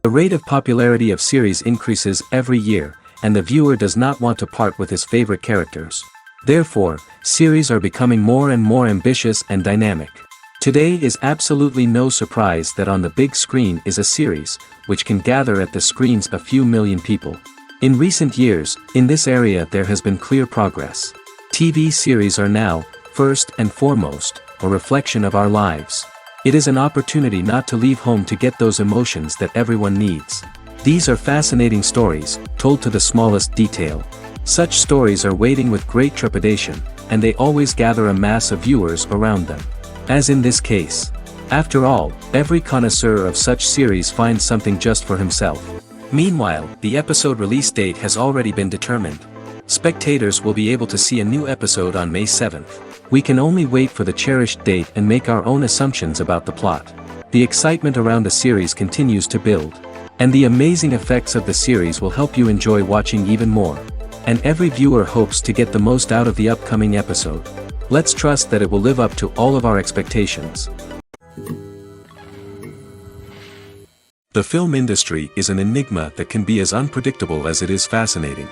The rate of popularity of series increases every year, and the viewer does not want to part with his favorite characters. Therefore, series are becoming more and more ambitious and dynamic. Today is absolutely no surprise that on the big screen is a series, which can gather at the screens a few million people. In recent years, in this area there has been clear progress. TV series are now, first and foremost, a reflection of our lives. It is an opportunity not to leave home to get those emotions that everyone needs. These are fascinating stories, told to the smallest detail. Such stories are waiting with great trepidation, and they always gather a mass of viewers around them. As in this case. After all, every connoisseur of such series finds something just for himself. Meanwhile, the episode release date has already been determined. Spectators will be able to see a new episode on May 7th. We can only wait for the cherished date and make our own assumptions about the plot. The excitement around the series continues to build. And the amazing effects of the series will help you enjoy watching even more. And every viewer hopes to get the most out of the upcoming episode. Let's trust that it will live up to all of our expectations. The film industry is an enigma that can be as unpredictable as it is fascinating.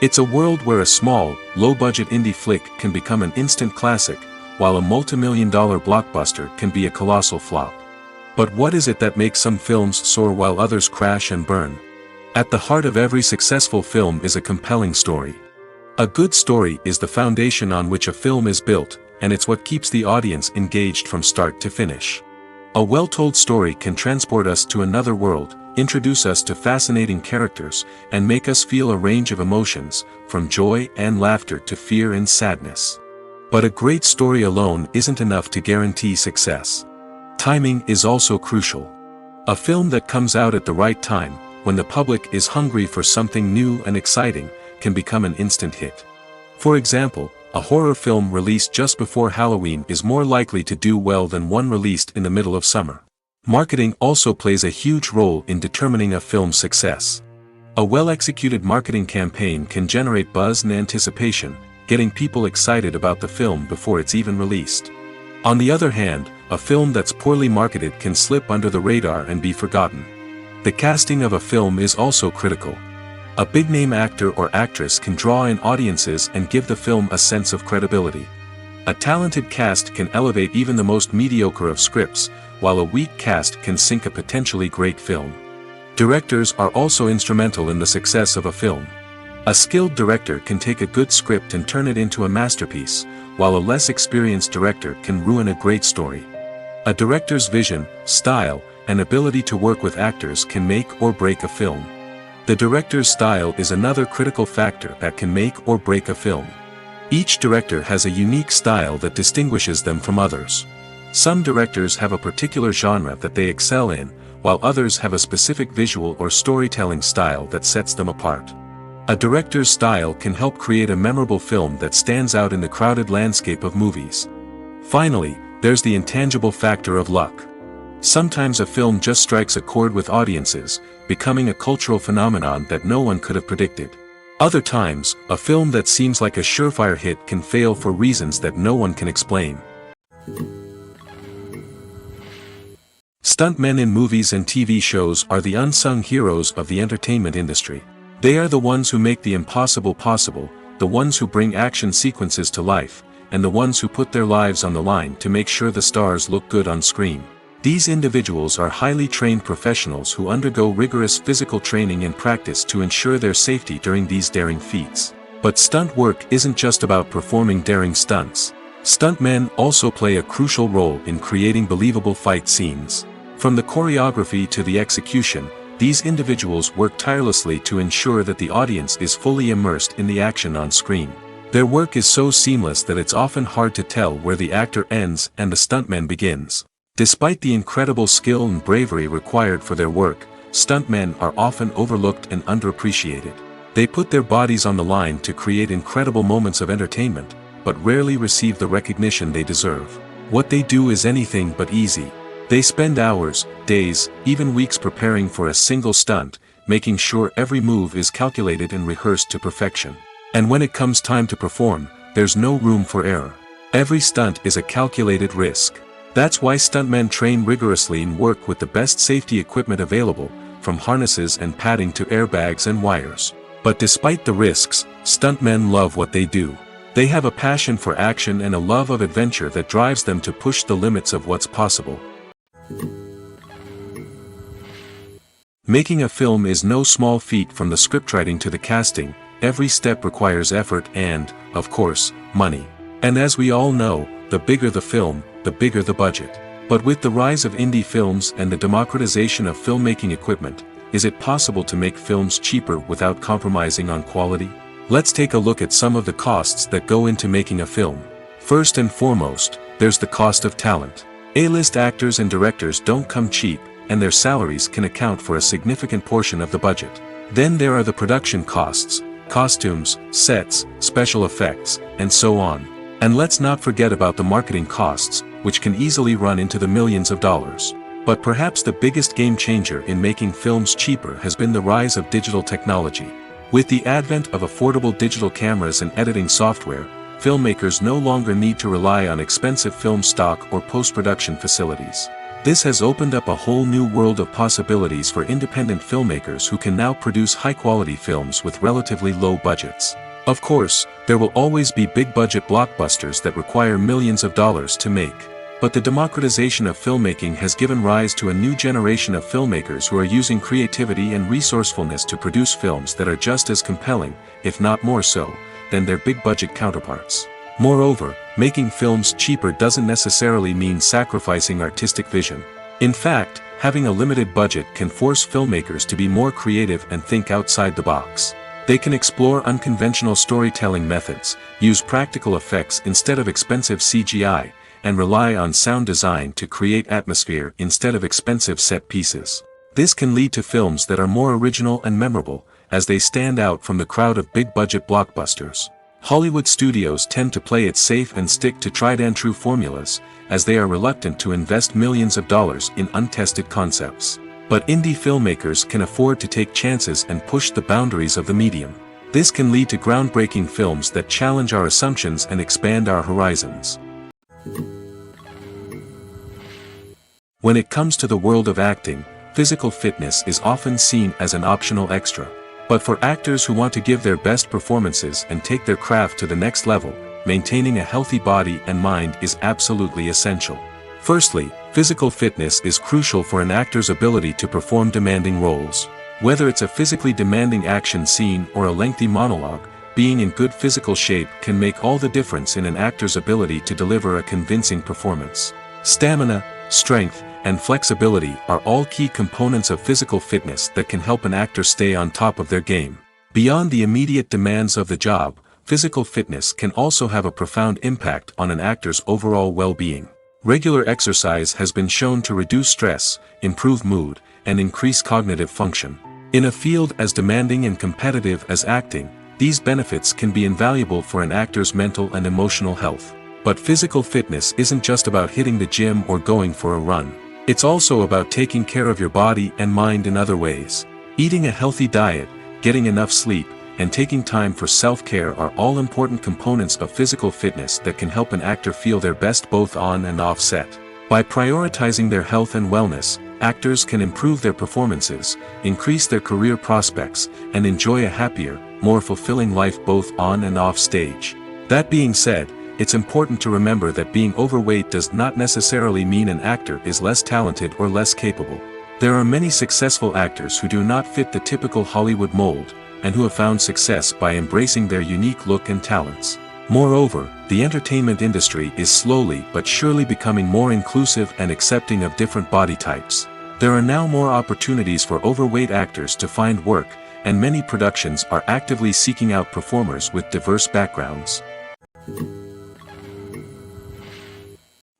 It's a world where a small, low-budget indie flick can become an instant classic, while a multi-million-dollar blockbuster can be a colossal flop. But what is it that makes some films soar while others crash and burn? At the heart of every successful film is a compelling story. A good story is the foundation on which a film is built, and it's what keeps the audience engaged from start to finish. A well-told story can transport us to another world, introduce us to fascinating characters, and make us feel a range of emotions, from joy and laughter to fear and sadness. But a great story alone isn't enough to guarantee success. Timing is also crucial. A film that comes out at the right time, when the public is hungry for something new and exciting, can become an instant hit. For example, a horror film released just before Halloween is more likely to do well than one released in the middle of summer. Marketing also plays a huge role in determining a film's success. A well-executed marketing campaign can generate buzz and anticipation, getting people excited about the film before it's even released. On the other hand, a film that's poorly marketed can slip under the radar and be forgotten. The casting of a film is also critical. A big-name actor or actress can draw in audiences and give the film a sense of credibility. A talented cast can elevate even the most mediocre of scripts, while a weak cast can sink a potentially great film. Directors are also instrumental in the success of a film. A skilled director can take a good script and turn it into a masterpiece, while a less experienced director can ruin a great story. A director's vision, style, and ability to work with actors can make or break a film. The director's style is another critical factor that can make or break a film. Each director has a unique style that distinguishes them from others. Some directors have a particular genre that they excel in, while others have a specific visual or storytelling style that sets them apart. A director's style can help create a memorable film that stands out in the crowded landscape of movies. Finally, there's the intangible factor of luck. Sometimes a film just strikes a chord with audiences, becoming a cultural phenomenon that no one could have predicted. Other times, a film that seems like a surefire hit can fail for reasons that no one can explain. Stuntmen in movies and TV shows are the unsung heroes of the entertainment industry. They are the ones who make the impossible possible, the ones who bring action sequences to life, and the ones who put their lives on the line to make sure the stars look good on screen. These individuals are highly trained professionals who undergo rigorous physical training and practice to ensure their safety during these daring feats. But stunt work isn't just about performing daring stunts. Stuntmen also play a crucial role in creating believable fight scenes. From the choreography to the execution, these individuals work tirelessly to ensure that the audience is fully immersed in the action on screen. Their work is so seamless that it's often hard to tell where the actor ends and the stuntman begins. Despite the incredible skill and bravery required for their work, stuntmen are often overlooked and underappreciated. They put their bodies on the line to create incredible moments of entertainment, but rarely receive the recognition they deserve. What they do is anything but easy. They spend hours, days, even weeks preparing for a single stunt, making sure every move is calculated and rehearsed to perfection. And when it comes time to perform, there's no room for error. Every stunt is a calculated risk. That's why stuntmen train rigorously and work with the best safety equipment available, from harnesses and padding to airbags and wires. But despite the risks, stuntmen love what they do. They have a passion for action and a love of adventure that drives them to push the limits of what's possible. Making a film is no small feat. From the scriptwriting to the casting, every step requires effort and, of course, money. And as we all know, the bigger the film, the bigger the budget. But with the rise of indie films and the democratization of filmmaking equipment, is it possible to make films cheaper without compromising on quality? Let's take a look at some of the costs that go into making a film. First and foremost, there's the cost of talent. A-list actors and directors don't come cheap, and their salaries can account for a significant portion of the budget. Then there are the production costs, costumes, sets, special effects, and so on. And let's not forget about the marketing costs, which can easily run into the millions of dollars. But perhaps the biggest game changer in making films cheaper has been the rise of digital technology. With the advent of affordable digital cameras and editing software, filmmakers no longer need to rely on expensive film stock or post-production facilities. This has opened up a whole new world of possibilities for independent filmmakers who can now produce high-quality films with relatively low budgets. Of course, there will always be big-budget blockbusters that require millions of dollars to make. But the democratization of filmmaking has given rise to a new generation of filmmakers who are using creativity and resourcefulness to produce films that are just as compelling, if not more so, than their big-budget counterparts. Moreover, making films cheaper doesn't necessarily mean sacrificing artistic vision. In fact, having a limited budget can force filmmakers to be more creative and think outside the box. They can explore unconventional storytelling methods, use practical effects instead of expensive CGI, and rely on sound design to create atmosphere instead of expensive set pieces. This can lead to films that are more original and memorable, as they stand out from the crowd of big-budget blockbusters. Hollywood studios tend to play it safe and stick to tried-and-true formulas, as they are reluctant to invest millions of dollars in untested concepts. But indie filmmakers can afford to take chances and push the boundaries of the medium. This can lead to groundbreaking films that challenge our assumptions and expand our horizons. When it comes to the world of acting, physical fitness is often seen as an optional extra. But for actors who want to give their best performances and take their craft to the next level, maintaining a healthy body and mind is absolutely essential. Firstly, physical fitness is crucial for an actor's ability to perform demanding roles. Whether it's a physically demanding action scene or a lengthy monologue, being in good physical shape can make all the difference in an actor's ability to deliver a convincing performance. Stamina, strength, and flexibility are all key components of physical fitness that can help an actor stay on top of their game. Beyond the immediate demands of the job, physical fitness can also have a profound impact on an actor's overall well-being. Regular exercise has been shown to reduce stress, improve mood, and increase cognitive function. In a field as demanding and competitive as acting, these benefits can be invaluable for an actor's mental and emotional health. But physical fitness isn't just about hitting the gym or going for a run. It's also about taking care of your body and mind in other ways. Eating a healthy diet, getting enough sleep, and taking time for self-care are all important components of physical fitness that can help an actor feel their best both on and off set. By prioritizing their health and wellness, actors can improve their performances, increase their career prospects, and enjoy a happier, more fulfilling life both on and off stage. That being said, it's important to remember that being overweight does not necessarily mean an actor is less talented or less capable. There are many successful actors who do not fit the typical Hollywood mold, and who have found success by embracing their unique look and talents. Moreover, the entertainment industry is slowly but surely becoming more inclusive and accepting of different body types. There are now more opportunities for overweight actors to find work, and many productions are actively seeking out performers with diverse backgrounds.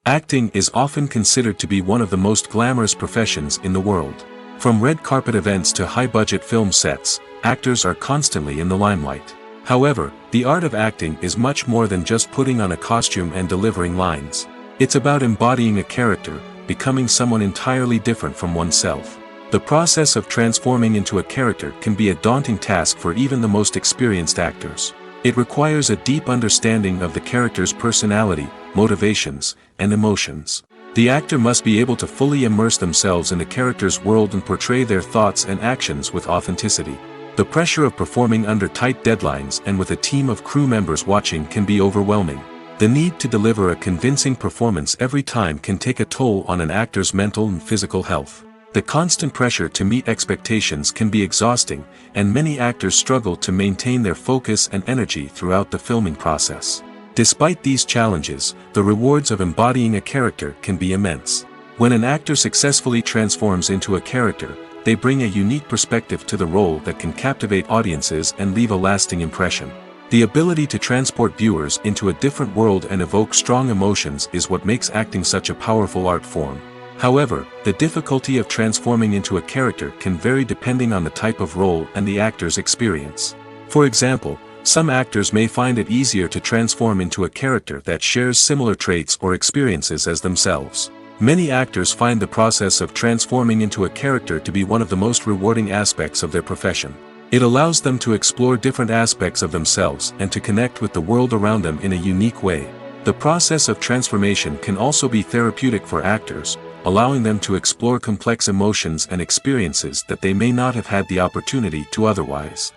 Acting is often considered to be one of the most glamorous professions in the world. From red carpet events to high-budget film sets, actors are constantly in the limelight. However, the art of acting is much more than just putting on a costume and delivering lines. It's about embodying a character, becoming someone entirely different from oneself. The process of transforming into a character can be a daunting task for even the most experienced actors. It requires a deep understanding of the character's personality, motivations, and emotions. The actor must be able to fully immerse themselves in the character's world and portray their thoughts and actions with authenticity. The pressure of performing under tight deadlines and with a team of crew members watching can be overwhelming. The need to deliver a convincing performance every time can take a toll on an actor's mental and physical health. The constant pressure to meet expectations can be exhausting, and many actors struggle to maintain their focus and energy throughout the filming process. Despite these challenges, the rewards of embodying a character can be immense. When an actor successfully transforms into a character, they bring a unique perspective to the role that can captivate audiences and leave a lasting impression. The ability to transport viewers into a different world and evoke strong emotions is what makes acting such a powerful art form. However, the difficulty of transforming into a character can vary depending on the type of role and the actor's experience. For example, some actors may find it easier to transform into a character that shares similar traits or experiences as themselves. Many actors find the process of transforming into a character to be one of the most rewarding aspects of their profession. It allows them to explore different aspects of themselves and to connect with the world around them in a unique way. The process of transformation can also be therapeutic for actors, allowing them to explore complex emotions and experiences that they may not have had the opportunity to otherwise.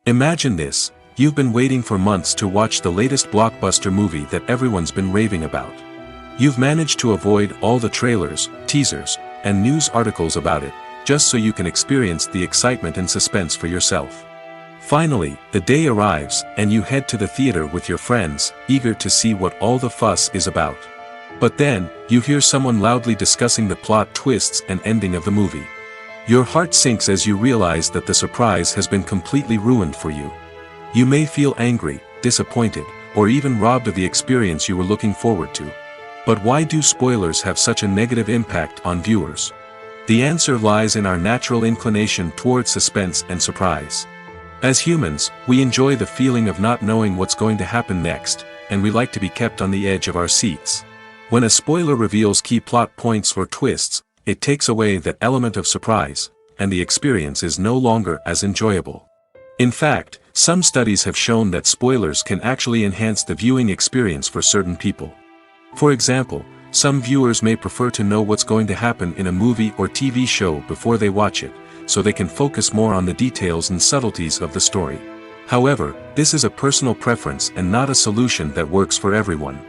Imagine this: you've been waiting for months to watch the latest blockbuster movie that everyone's been raving about. You've managed to avoid all the trailers, teasers, and news articles about it, just so you can experience the excitement and suspense for yourself. Finally, the day arrives, and you head to the theater with your friends, eager to see what all the fuss is about. But then, you hear someone loudly discussing the plot twists and ending of the movie. Your heart sinks as you realize that the surprise has been completely ruined for you. You may feel angry, disappointed, or even robbed of the experience you were looking forward to. But why do spoilers have such a negative impact on viewers? The answer lies in our natural inclination towards suspense and surprise. As humans, we enjoy the feeling of not knowing what's going to happen next, and we like to be kept on the edge of our seats. When a spoiler reveals key plot points or twists, it takes away that element of surprise, and the experience is no longer as enjoyable. In fact, some studies have shown that spoilers can actually enhance the viewing experience for certain people. For example, some viewers may prefer to know what's going to happen in a movie or TV show before they watch it, so they can focus more on the details and subtleties of the story. However, this is a personal preference and not a solution that works for everyone.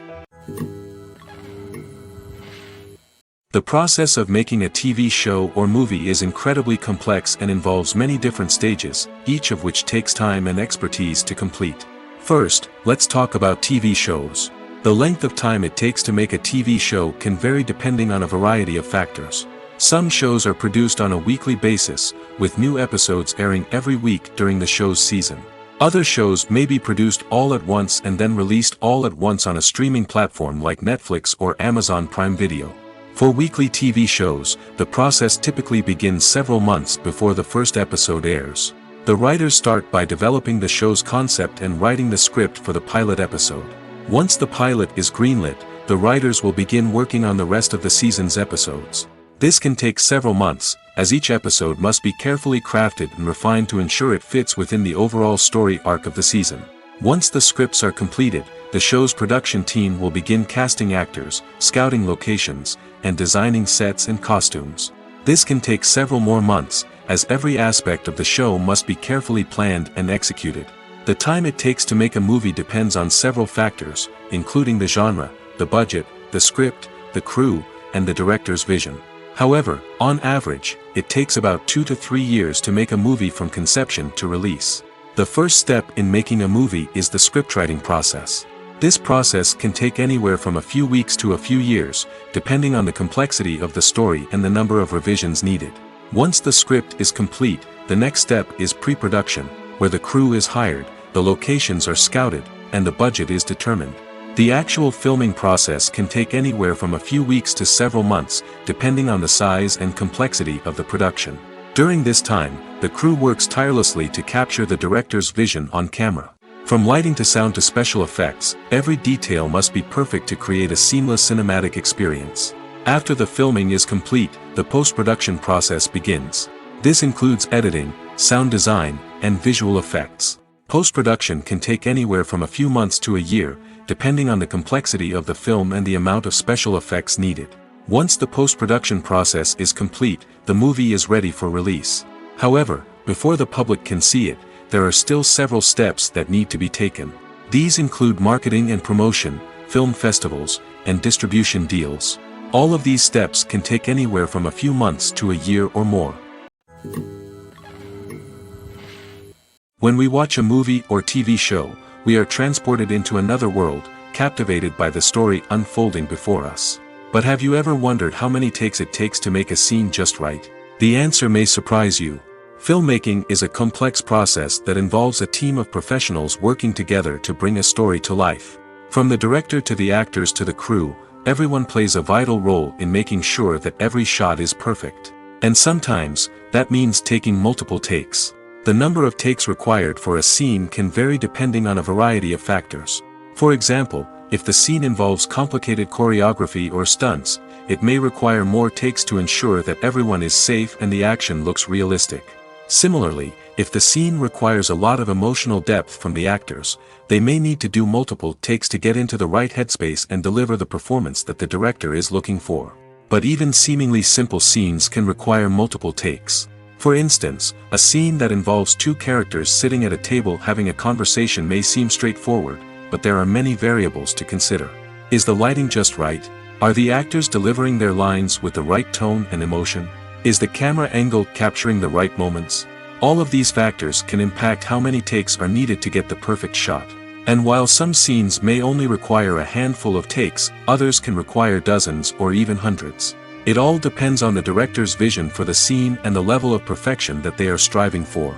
The process of making a TV show or movie is incredibly complex and involves many different stages, each of which takes time and expertise to complete. First, let's talk about TV shows. The length of time it takes to make a TV show can vary depending on a variety of factors. Some shows are produced on a weekly basis, with new episodes airing every week during the show's season. Other shows may be produced all at once and then released all at once on a streaming platform like Netflix or Amazon Prime Video. For weekly TV shows, the process typically begins several months before the first episode airs. The writers start by developing the show's concept and writing the script for the pilot episode. Once the pilot is greenlit, the writers will begin working on the rest of the season's episodes. This can take several months, as each episode must be carefully crafted and refined to ensure it fits within the overall story arc of the season. Once the scripts are completed, the show's production team will begin casting actors, scouting locations, and designing sets and costumes. This can take several more months, as every aspect of the show must be carefully planned and executed. The time it takes to make a movie depends on several factors, including the genre, the budget, the script, the crew, and the director's vision. However, on average, it takes about 2 to 3 years to make a movie from conception to release. The first step in making a movie is the scriptwriting process. This process can take anywhere from a few weeks to a few years, depending on the complexity of the story and the number of revisions needed. Once the script is complete, the next step is pre-production, where the crew is hired, the locations are scouted, and the budget is determined. The actual filming process can take anywhere from a few weeks to several months, depending on the size and complexity of the production. During this time, the crew works tirelessly to capture the director's vision on camera. From lighting to sound to special effects, every detail must be perfect to create a seamless cinematic experience. After the filming is complete, the post-production process begins. This includes editing, sound design, and visual effects. Post-production can take anywhere from a few months to a year, depending on the complexity of the film and the amount of special effects needed. Once the post-production process is complete, the movie is ready for release. However, before the public can see it, there are still several steps that need to be taken. These include marketing and promotion, film festivals, and distribution deals. All of these steps can take anywhere from a few months to a year or more. When we watch a movie or TV show, we are transported into another world, captivated by the story unfolding before us. But have you ever wondered how many takes it takes to make a scene just right? The answer may surprise you. Filmmaking is a complex process that involves a team of professionals working together to bring a story to life. From the director to the actors to the crew, everyone plays a vital role in making sure that every shot is perfect. And sometimes, that means taking multiple takes. The number of takes required for a scene can vary depending on a variety of factors. For example, if the scene involves complicated choreography or stunts, it may require more takes to ensure that everyone is safe and the action looks realistic. Similarly, if the scene requires a lot of emotional depth from the actors, they may need to do multiple takes to get into the right headspace and deliver the performance that the director is looking for. But even seemingly simple scenes can require multiple takes. For instance, a scene that involves two characters sitting at a table having a conversation may seem straightforward, but there are many variables to consider. Is the lighting just right? Are the actors delivering their lines with the right tone and emotion? Is the camera angle capturing the right moments? All of these factors can impact how many takes are needed to get the perfect shot. And while some scenes may only require a handful of takes, others can require dozens or even hundreds. It all depends on the director's vision for the scene and the level of perfection that they are striving for.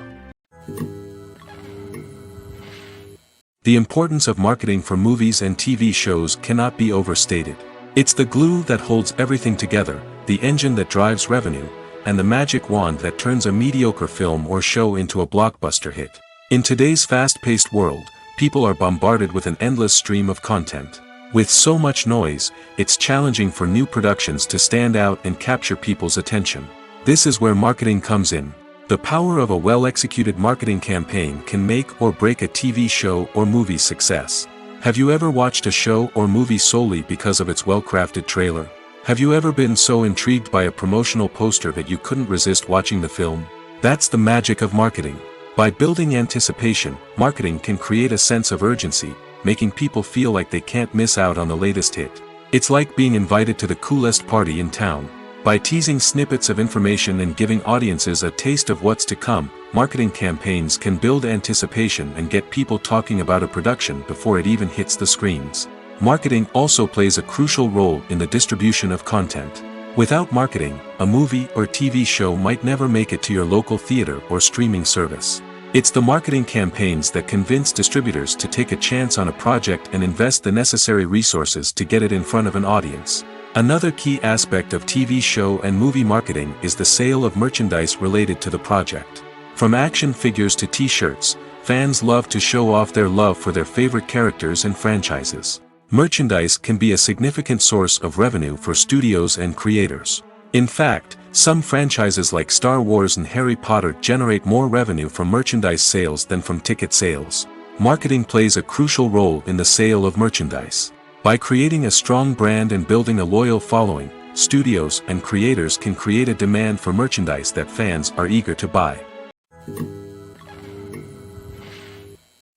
The importance of marketing for movies and TV shows cannot be overstated. It's the glue that holds everything together, the engine that drives revenue, and the magic wand that turns a mediocre film or show into a blockbuster hit. In today's fast-paced world, people are bombarded with an endless stream of content. With so much noise, it's challenging for new productions to stand out and capture people's attention. This is where marketing comes in. The power of a well-executed marketing campaign can make or break a TV show or movie's success. Have you ever watched a show or movie solely because of its well-crafted trailer? Have you ever been so intrigued by a promotional poster that you couldn't resist watching the film? That's the magic of marketing. By building anticipation, marketing can create a sense of urgency, making people feel like they can't miss out on the latest hit. It's like being invited to the coolest party in town. By teasing snippets of information and giving audiences a taste of what's to come, marketing campaigns can build anticipation and get people talking about a production before it even hits the screens. Marketing also plays a crucial role in the distribution of content. Without marketing, a movie or TV show might never make it to your local theater or streaming service. It's the marketing campaigns that convince distributors to take a chance on a project and invest the necessary resources to get it in front of an audience. Another key aspect of TV show and movie marketing is the sale of merchandise related to the project. From action figures to t-shirts, fans love to show off their love for their favorite characters and franchises. Merchandise can be a significant source of revenue for studios and creators. In fact, some franchises like Star Wars and Harry Potter generate more revenue from merchandise sales than from ticket sales. Marketing plays a crucial role in the sale of merchandise. By creating a strong brand and building a loyal following, studios and creators can create a demand for merchandise that fans are eager to buy.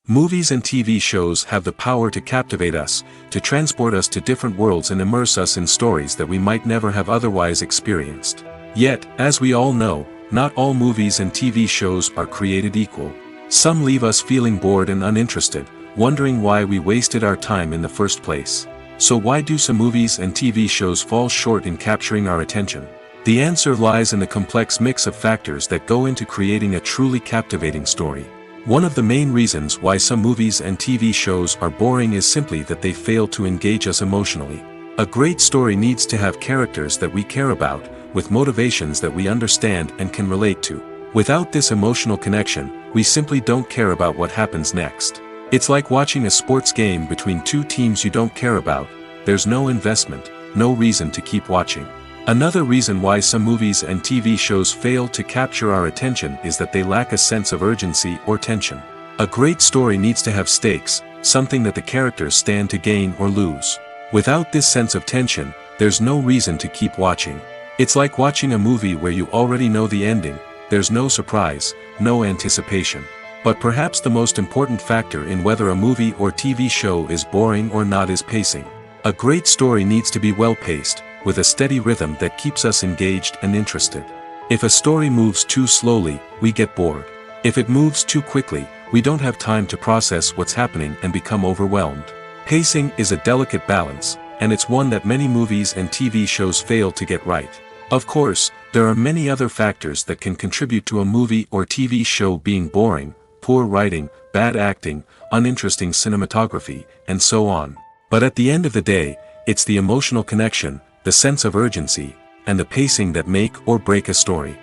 Movies and TV shows have the power to captivate us, to transport us to different worlds and immerse us in stories that we might never have otherwise experienced. Yet, as we all know, not all movies and TV shows are created equal. Some leave us feeling bored and uninterested, wondering why we wasted our time in the first place. So why do some movies and TV shows fall short in capturing our attention? The answer lies in the complex mix of factors that go into creating a truly captivating story. One of the main reasons why some movies and TV shows are boring is simply that they fail to engage us emotionally. A great story needs to have characters that we care about, with motivations that we understand and can relate to. Without this emotional connection, we simply don't care about what happens next. It's like watching a sports game between two teams you don't care about. There's no investment, no reason to keep watching. Another reason why some movies and TV shows fail to capture our attention is that they lack a sense of urgency or tension. A great story needs to have stakes, something that the characters stand to gain or lose. Without this sense of tension, there's no reason to keep watching. It's like watching a movie where you already know the ending, there's no surprise, no anticipation. But perhaps the most important factor in whether a movie or TV show is boring or not is pacing. A great story needs to be well-paced, with a steady rhythm that keeps us engaged and interested. If a story moves too slowly, we get bored. If it moves too quickly, we don't have time to process what's happening and become overwhelmed. Pacing is a delicate balance, and it's one that many movies and TV shows fail to get right. Of course, there are many other factors that can contribute to a movie or TV show being boring: poor writing, bad acting, uninteresting cinematography, and so on. But at the end of the day, it's the emotional connection, the sense of urgency, and the pacing that make or break a story.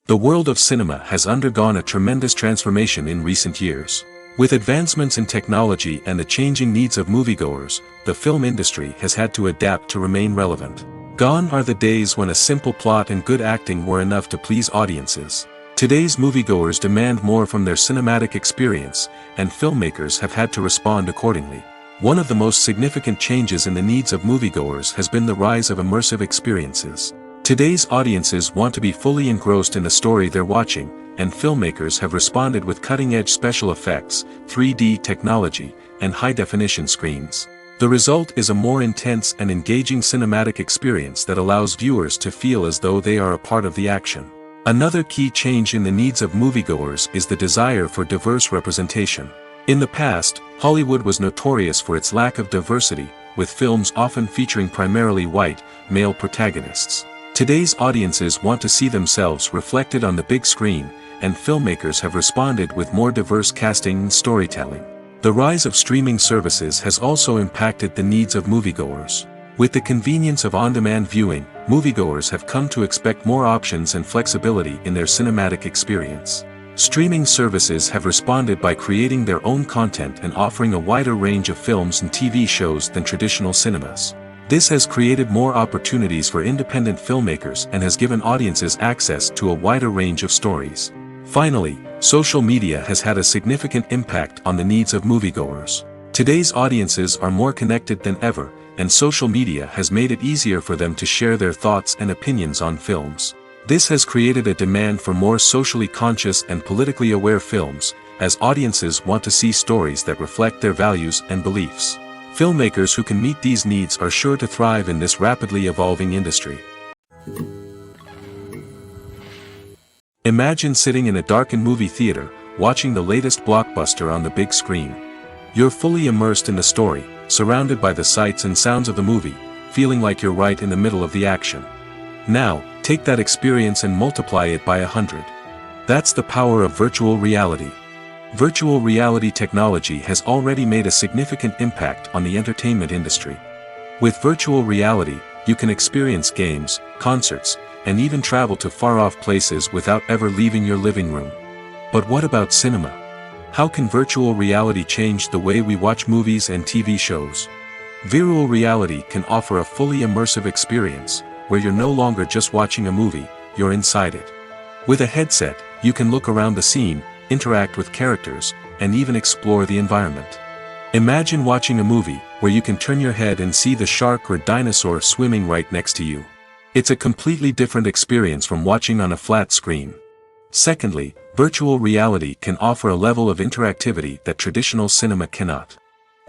The world of cinema has undergone a tremendous transformation in recent years. With advancements in technology and the changing needs of moviegoers, the film industry has had to adapt to remain relevant. Gone are the days when a simple plot and good acting were enough to please audiences. Today's moviegoers demand more from their cinematic experience, and filmmakers have had to respond accordingly. One of the most significant changes in the needs of moviegoers has been the rise of immersive experiences. Today's audiences want to be fully engrossed in the story they're watching, and filmmakers have responded with cutting-edge special effects, 3D technology, and high-definition screens. The result is a more intense and engaging cinematic experience that allows viewers to feel as though they are a part of the action. Another key change in the needs of moviegoers is the desire for diverse representation. In the past, Hollywood was notorious for its lack of diversity, with films often featuring primarily white, male protagonists. Today's audiences want to see themselves reflected on the big screen, and filmmakers have responded with more diverse casting and storytelling. The rise of streaming services has also impacted the needs of moviegoers. With the convenience of on-demand viewing, moviegoers have come to expect more options and flexibility in their cinematic experience. Streaming services have responded by creating their own content and offering a wider range of films and TV shows than traditional cinemas. This has created more opportunities for independent filmmakers and has given audiences access to a wider range of stories. Finally, social media has had a significant impact on the needs of moviegoers. Today's audiences are more connected than ever, and social media has made it easier for them to share their thoughts and opinions on films. This has created a demand for more socially conscious and politically aware films, as audiences want to see stories that reflect their values and beliefs. Filmmakers who can meet these needs are sure to thrive in this rapidly evolving industry. Imagine sitting in a darkened movie theater, watching the latest blockbuster on the big screen. You're fully immersed in the story, surrounded by the sights and sounds of the movie, feeling like you're right in the middle of the action. Now, take that experience and multiply it by 100. That's the power of virtual reality. Virtual reality technology has already made a significant impact on the entertainment industry. With virtual reality, you can experience games, concerts, and even travel to far-off places without ever leaving your living room. But what about cinema? How can virtual reality change the way we watch movies and TV shows? Virtual reality can offer a fully immersive experience, where you're no longer just watching a movie, you're inside it. With a headset, you can look around the scene, interact with characters, and even explore the environment. Imagine watching a movie where you can turn your head and see the shark or dinosaur swimming right next to you. It's a completely different experience from watching on a flat screen. Secondly, virtual reality can offer a level of interactivity that traditional cinema cannot.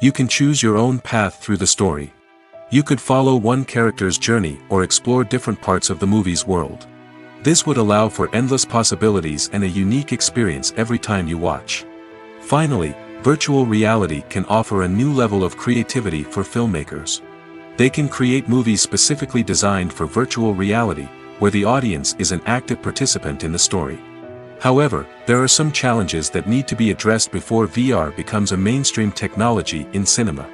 You can choose your own path through the story. You could follow one character's journey or explore different parts of the movie's world. This would allow for endless possibilities and a unique experience every time you watch. Finally, virtual reality can offer a new level of creativity for filmmakers. They can create movies specifically designed for virtual reality, where the audience is an active participant in the story. However, there are some challenges that need to be addressed before VR becomes a mainstream technology in cinema.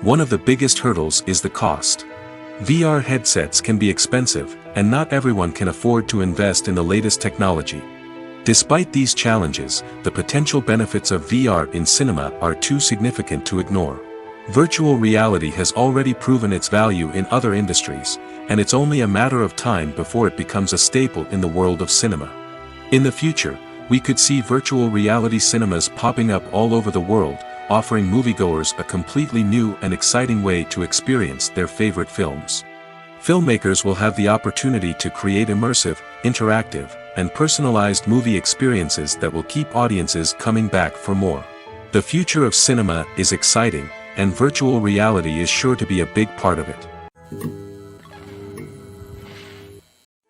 One of the biggest hurdles is the cost. VR headsets can be expensive, and not everyone can afford to invest in the latest technology. Despite these challenges, the potential benefits of VR in cinema are too significant to ignore. Virtual reality has already proven its value in other industries, and it's only a matter of time before it becomes a staple in the world of cinema. In the future, We could see virtual reality cinemas popping up all over the world, offering moviegoers a completely new and exciting way to experience their favorite films. Filmmakers will have the opportunity to create immersive, interactive, and personalized movie experiences that will keep audiences coming back for more. The future of cinema is exciting, and virtual reality is sure to be a big part of it.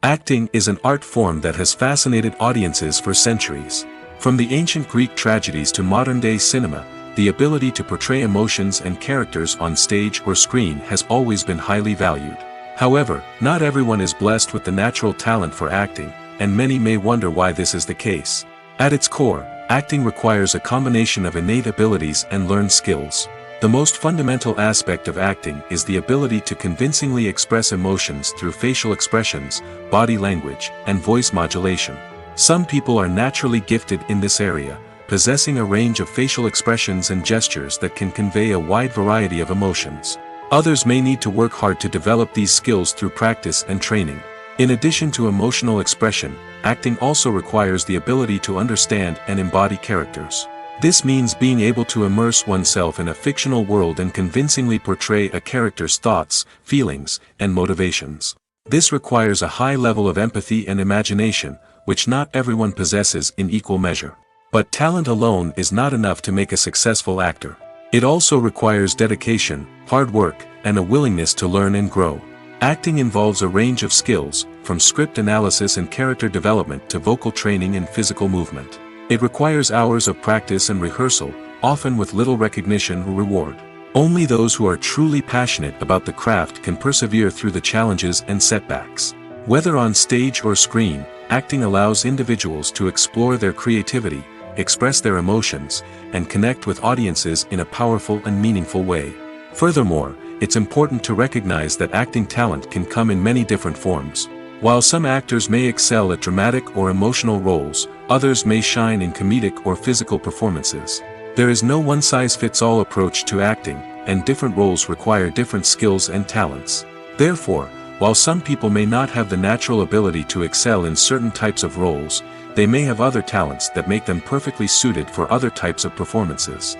Acting is an art form that has fascinated audiences for centuries. From the ancient Greek tragedies to modern-day cinema, the ability to portray emotions and characters on stage or screen has always been highly valued. However, not everyone is blessed with the natural talent for acting, and many may wonder why this is the case. At its core, acting requires a combination of innate abilities and learned skills. The most fundamental aspect of acting is the ability to convincingly express emotions through facial expressions, body language, and voice modulation. Some people are naturally gifted in this area, possessing a range of facial expressions and gestures that can convey a wide variety of emotions. Others may need to work hard to develop these skills through practice and training. In addition to emotional expression, acting also requires the ability to understand and embody characters. This means being able to immerse oneself in a fictional world and convincingly portray a character's thoughts, feelings, and motivations. This requires a high level of empathy and imagination, which not everyone possesses in equal measure. But talent alone is not enough to make a successful actor. It also requires dedication, hard work, and a willingness to learn and grow. Acting involves a range of skills, from script analysis and character development to vocal training and physical movement. It requires hours of practice and rehearsal, often with little recognition or reward. Only those who are truly passionate about the craft can persevere through the challenges and setbacks. Whether on stage or screen, acting allows individuals to explore their creativity, express their emotions, and connect with audiences in a powerful and meaningful way. Furthermore, it's important to recognize that acting talent can come in many different forms. While some actors may excel at dramatic or emotional roles, others may shine in comedic or physical performances. There is no one-size-fits-all approach to acting, and different roles require different skills and talents. Therefore, while some people may not have the natural ability to excel in certain types of roles, they may have other talents that make them perfectly suited for other types of performances.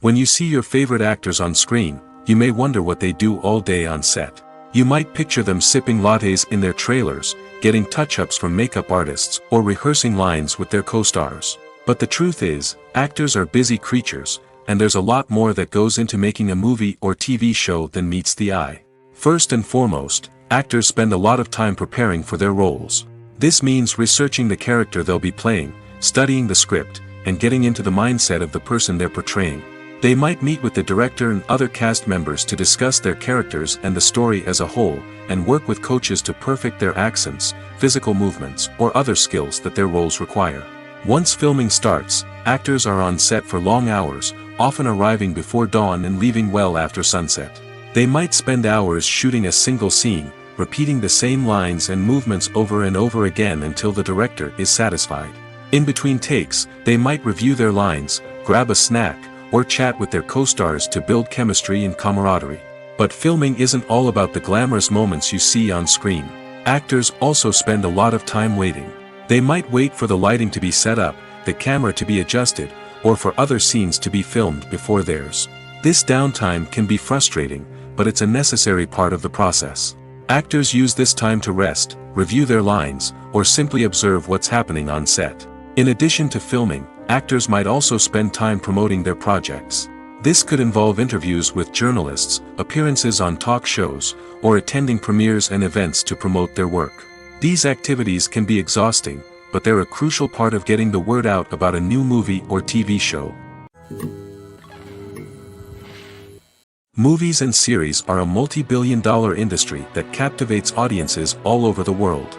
When you see your favorite actors on screen, you may wonder what they do all day on set. You might picture them sipping lattes in their trailers, getting touch-ups from makeup artists, or rehearsing lines with their co-stars. But the truth is, actors are busy creatures, and there's a lot more that goes into making a movie or TV show than meets the eye. First and foremost, actors spend a lot of time preparing for their roles. This means researching the character they'll be playing, studying the script, and getting into the mindset of the person they're portraying. They might meet with the director and other cast members to discuss their characters and the story as a whole, and work with coaches to perfect their accents, physical movements, or other skills that their roles require. Once filming starts, actors are on set for long hours, often arriving before dawn and leaving well after sunset. They might spend hours shooting a single scene, repeating the same lines and movements over and over again until the director is satisfied. In between takes, they might review their lines, grab a snack, or chat with their co-stars to build chemistry and camaraderie. But filming isn't all about the glamorous moments you see on screen. Actors also spend a lot of time waiting. They might wait for the lighting to be set up, the camera to be adjusted, or for other scenes to be filmed before theirs. This downtime can be frustrating, but it's a necessary part of the process. Actors use this time to rest, review their lines, or simply observe what's happening on set. In addition to filming, actors might also spend time promoting their projects. This could involve interviews with journalists, appearances on talk shows, or attending premieres and events to promote their work. These activities can be exhausting, but they're a crucial part of getting the word out about a new movie or TV show. Movies and series are a multi-billion-dollar industry that captivates audiences all over the world.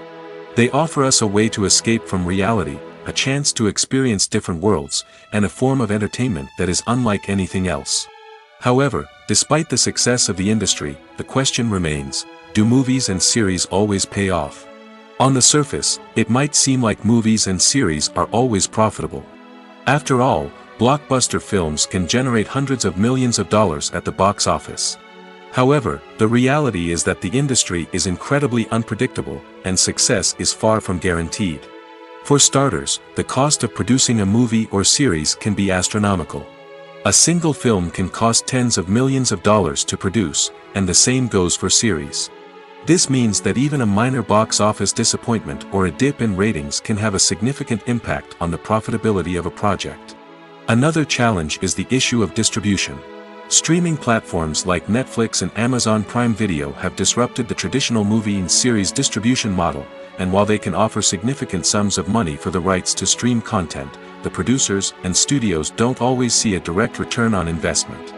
They offer us a way to escape from reality, a chance to experience different worlds, and a form of entertainment that is unlike anything else. However, despite the success of the industry, the question remains, do movies and series always pay off? On the surface, it might seem like movies and series are always profitable. After all, blockbuster films can generate hundreds of millions of dollars at the box office. However, the reality is that the industry is incredibly unpredictable, and success is far from guaranteed. For starters, the cost of producing a movie or series can be astronomical. A single film can cost tens of millions of dollars to produce, and the same goes for series. This means that even a minor box office disappointment or a dip in ratings can have a significant impact on the profitability of a project. Another challenge is the issue of distribution. Streaming platforms like Netflix and Amazon Prime Video have disrupted the traditional movie and series distribution model, and while they can offer significant sums of money for the rights to stream content, the producers and studios don't always see a direct return on investment.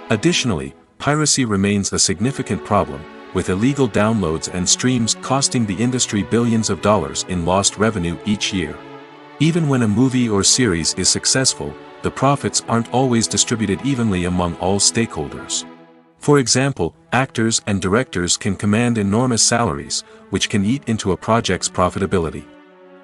Additionally, piracy remains a significant problem, with illegal downloads and streams costing the industry billions of dollars in lost revenue each year. Even when a movie or series is successful, the profits aren't always distributed evenly among all stakeholders. For example, actors and directors can command enormous salaries, which can eat into a project's profitability.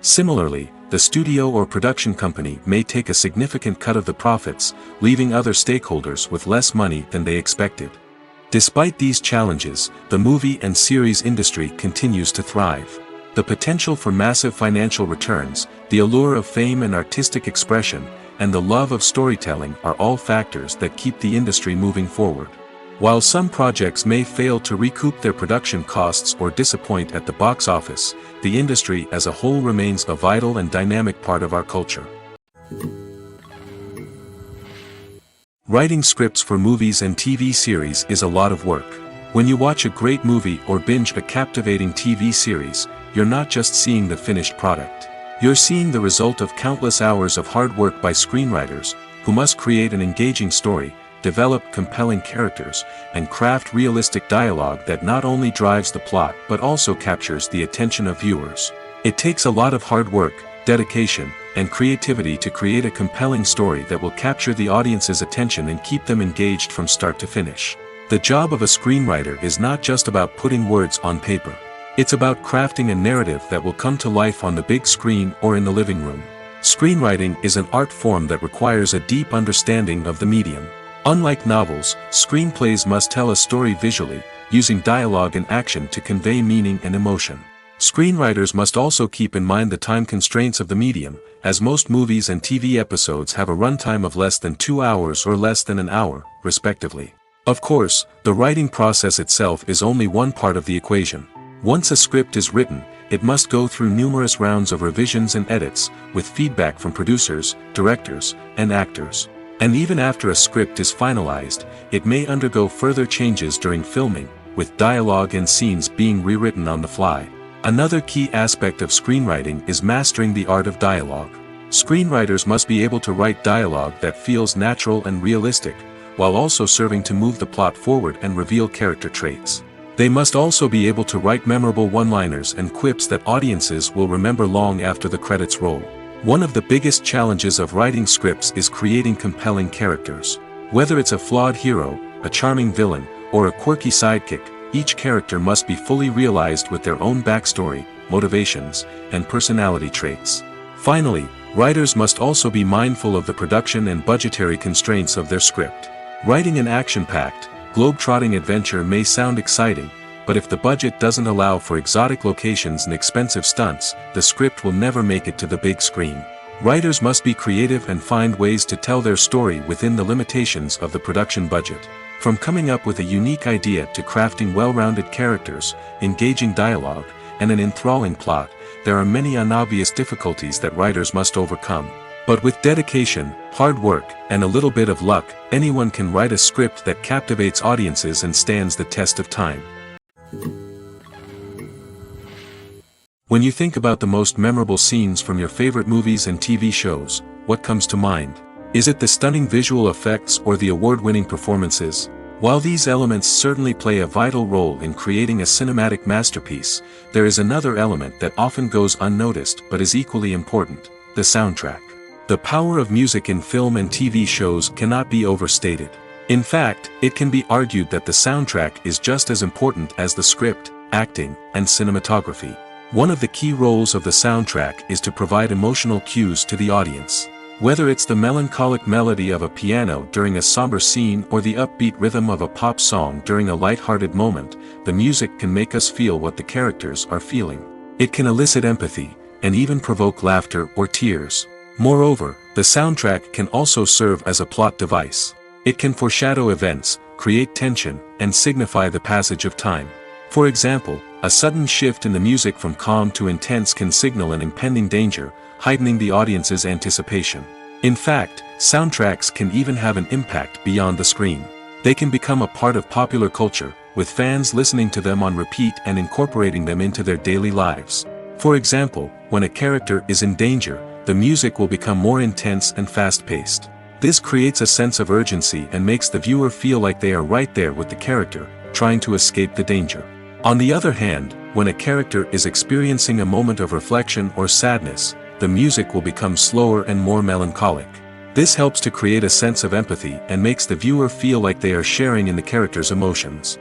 Similarly, the studio or production company may take a significant cut of the profits, leaving other stakeholders with less money than they expected. Despite these challenges, the movie and series industry continues to thrive. The potential for massive financial returns, the allure of fame and artistic expression, and the love of storytelling are all factors that keep the industry moving forward. While some projects may fail to recoup their production costs or disappoint at the box office, the industry as a whole remains a vital and dynamic part of our culture. Writing scripts for movies and TV series is a lot of work. When you watch a great movie or binge a captivating TV series, you're not just seeing the finished product. You're seeing the result of countless hours of hard work by screenwriters, who must create an engaging story, develop compelling characters, and craft realistic dialogue that not only drives the plot but also captures the attention of viewers. It takes a lot of hard work, dedication, and creativity to create a compelling story that will capture the audience's attention and keep them engaged from start to finish. The job of a screenwriter is not just about putting words on paper. It's about crafting a narrative that will come to life on the big screen or in the living room. Screenwriting is an art form that requires a deep understanding of the medium. Unlike novels, screenplays must tell a story visually, using dialogue and action to convey meaning and emotion. Screenwriters must also keep in mind the time constraints of the medium, as most movies and TV episodes have a runtime of less than 2 hours or less than an hour, respectively. Of course, the writing process itself is only one part of the equation. Once a script is written, it must go through numerous rounds of revisions and edits, with feedback from producers, directors, and actors. And even after a script is finalized, it may undergo further changes during filming, with dialogue and scenes being rewritten on the fly. Another key aspect of screenwriting is mastering the art of dialogue. Screenwriters must be able to write dialogue that feels natural and realistic, while also serving to move the plot forward and reveal character traits. They must also be able to write memorable one-liners and quips that audiences will remember long after the credits roll. One of the biggest challenges of writing scripts is creating compelling characters. Whether it's a flawed hero, a charming villain, or a quirky sidekick, each character must be fully realized with their own backstory, motivations, and personality traits. Finally, writers must also be mindful of the production and budgetary constraints of their script. Writing an action-packed, globe-trotting adventure may sound exciting, but if the budget doesn't allow for exotic locations and expensive stunts, the script will never make it to the big screen. Writers must be creative and find ways to tell their story within the limitations of the production budget. From coming up with a unique idea to crafting well-rounded characters, engaging dialogue, and an enthralling plot, there are many unobvious difficulties that writers must overcome. But with dedication, hard work, and a little bit of luck, anyone can write a script that captivates audiences and stands the test of time. When you think about the most memorable scenes from your favorite movies and TV shows, what comes to mind? Is it the stunning visual effects or the award-winning performances? While these elements certainly play a vital role in creating a cinematic masterpiece, there is another element that often goes unnoticed but is equally important: the soundtrack. The power of music in film and TV shows cannot be overstated. In fact, it can be argued that the soundtrack is just as important as the script, acting, and cinematography. One of the key roles of the soundtrack is to provide emotional cues to the audience. Whether it's the melancholic melody of a piano during a somber scene or the upbeat rhythm of a pop song during a light-hearted moment, the music can make us feel what the characters are feeling. It can elicit empathy, and even provoke laughter or tears. Moreover, the soundtrack can also serve as a plot device. It can foreshadow events, create tension, and signify the passage of time. For example, a sudden shift in the music from calm to intense can signal an impending danger, heightening the audience's anticipation. In fact, soundtracks can even have an impact beyond the screen. They can become a part of popular culture, with fans listening to them on repeat and incorporating them into their daily lives. For example, when a character is in danger, the music will become more intense and fast-paced. This creates a sense of urgency and makes the viewer feel like they are right there with the character, trying to escape the danger. On the other hand, when a character is experiencing a moment of reflection or sadness, the music will become slower and more melancholic. This helps to create a sense of empathy and makes the viewer feel like they are sharing in the character's emotions.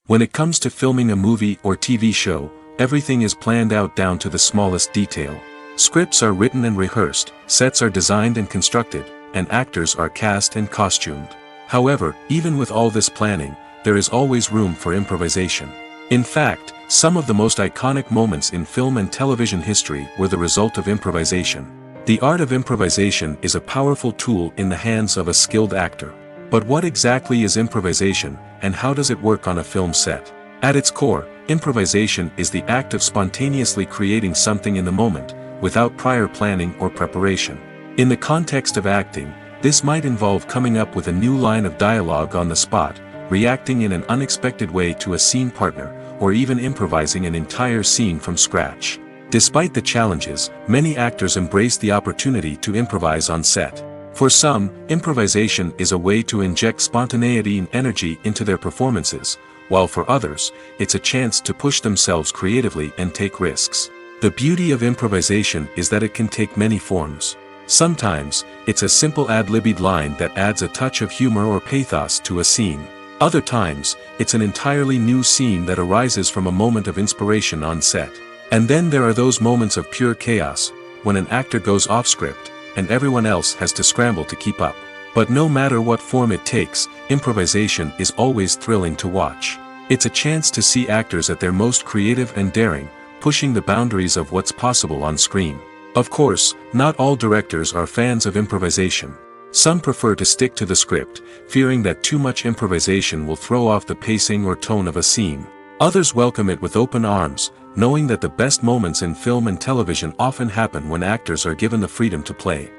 When it comes to filming a movie or TV show, everything is planned out down to the smallest detail. Scripts are written and rehearsed, sets are designed and constructed, and actors are cast and costumed. However, even with all this planning, there is always room for improvisation. In fact, some of the most iconic moments in film and television history were the result of improvisation. The art of improvisation is a powerful tool in the hands of a skilled actor. But what exactly is improvisation, and how does it work on a film set? At its core, improvisation is the act of spontaneously creating something in the moment, without prior planning or preparation. In the context of acting, this might involve coming up with a new line of dialogue on the spot, reacting in an unexpected way to a scene partner, or even improvising an entire scene from scratch. Despite the challenges, many actors embrace the opportunity to improvise on set. For some, improvisation is a way to inject spontaneity and energy into their performances, while for others, it's a chance to push themselves creatively and take risks. The beauty of improvisation is that it can take many forms. Sometimes, it's a simple ad-libbed line that adds a touch of humor or pathos to a scene. Other times, it's an entirely new scene that arises from a moment of inspiration on set. And then there are those moments of pure chaos, when an actor goes off script, and everyone else has to scramble to keep up. But no matter what form it takes, improvisation is always thrilling to watch. It's a chance to see actors at their most creative and daring, pushing the boundaries of what's possible on screen. Of course, not all directors are fans of improvisation. Some prefer to stick to the script, fearing that too much improvisation will throw off the pacing or tone of a scene. Others welcome it with open arms, knowing that the best moments in film and television often happen when actors are given the freedom to play.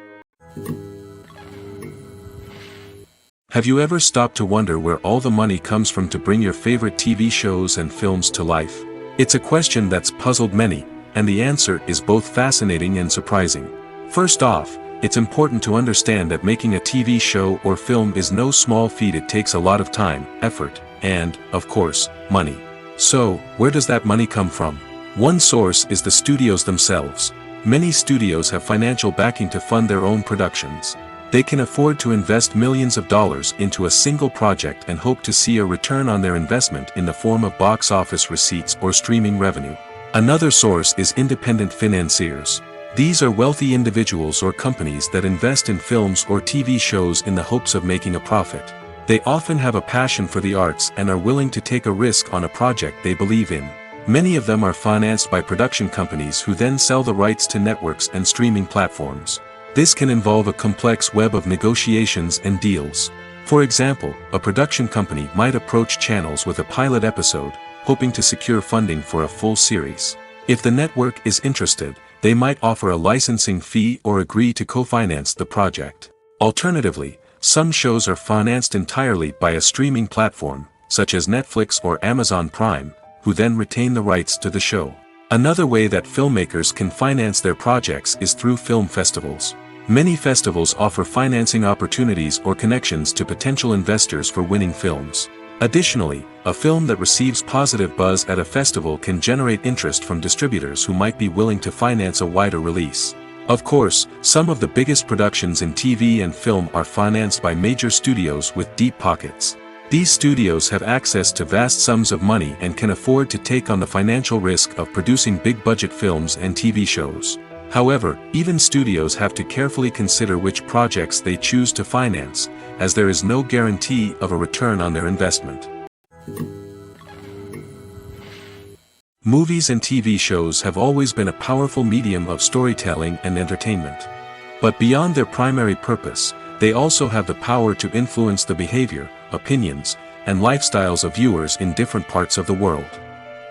Have you ever stopped to wonder where all the money comes from to bring your favorite TV shows and films to life? It's a question that's puzzled many, and the answer is both fascinating and surprising. First off, it's important to understand that making a TV show or film is no small feat. It takes a lot of time, effort, and, of course, money. So, where does that money come from? One source is the studios themselves. Many studios have financial backing to fund their own productions. They can afford to invest millions of dollars into a single project and hope to see a return on their investment in the form of box office receipts or streaming revenue. Another source is independent financiers. These are wealthy individuals or companies that invest in films or TV shows in the hopes of making a profit. They often have a passion for the arts and are willing to take a risk on a project they believe in. Many of them are financed by production companies who then sell the rights to networks and streaming platforms. This can involve a complex web of negotiations and deals. For example, a production company might approach channels with a pilot episode, hoping to secure funding for a full series. If the network is interested, they might offer a licensing fee or agree to co-finance the project. Alternatively, some shows are financed entirely by a streaming platform, such as Netflix or Amazon Prime, who then retain the rights to the show. Another way that filmmakers can finance their projects is through film festivals. Many festivals offer financing opportunities or connections to potential investors for winning films. Additionally, a film that receives positive buzz at a festival can generate interest from distributors who might be willing to finance a wider release. Of course, some of the biggest productions in TV and film are financed by major studios with deep pockets. These studios have access to vast sums of money and can afford to take on the financial risk of producing big-budget films and TV shows. However, even studios have to carefully consider which projects they choose to finance, as there is no guarantee of a return on their investment. Movies and TV shows have always been a powerful medium of storytelling and entertainment. But beyond their primary purpose, they also have the power to influence the behavior, opinions, and lifestyles of viewers in different parts of the world.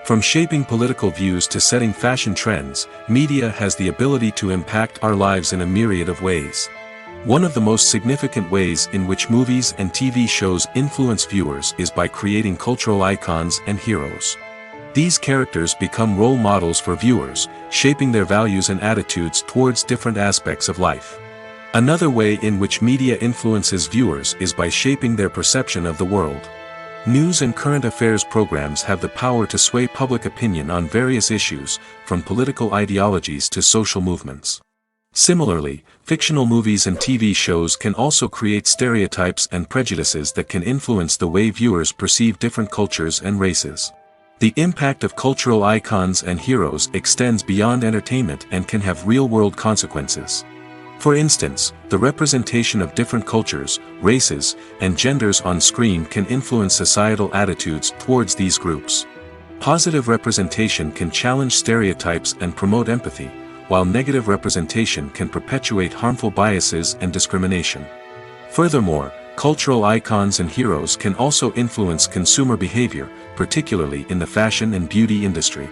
From shaping political views to setting fashion trends, media has the ability to impact our lives in a myriad of ways. One of the most significant ways in which movies and TV shows influence viewers is by creating cultural icons and heroes. These characters become role models for viewers, shaping their values and attitudes towards different aspects of life. Another way in which media influences viewers is by shaping their perception of the world. News and current affairs programs have the power to sway public opinion on various issues, from political ideologies to social movements. Similarly, fictional movies and TV shows can also create stereotypes and prejudices that can influence the way viewers perceive different cultures and races. The impact of cultural icons and heroes extends beyond entertainment and can have real-world consequences. For instance, the representation of different cultures, races, and genders on screen can influence societal attitudes towards these groups. Positive representation can challenge stereotypes and promote empathy, while negative representation can perpetuate harmful biases and discrimination. Furthermore, cultural icons and heroes can also influence consumer behavior, particularly in the fashion and beauty industry.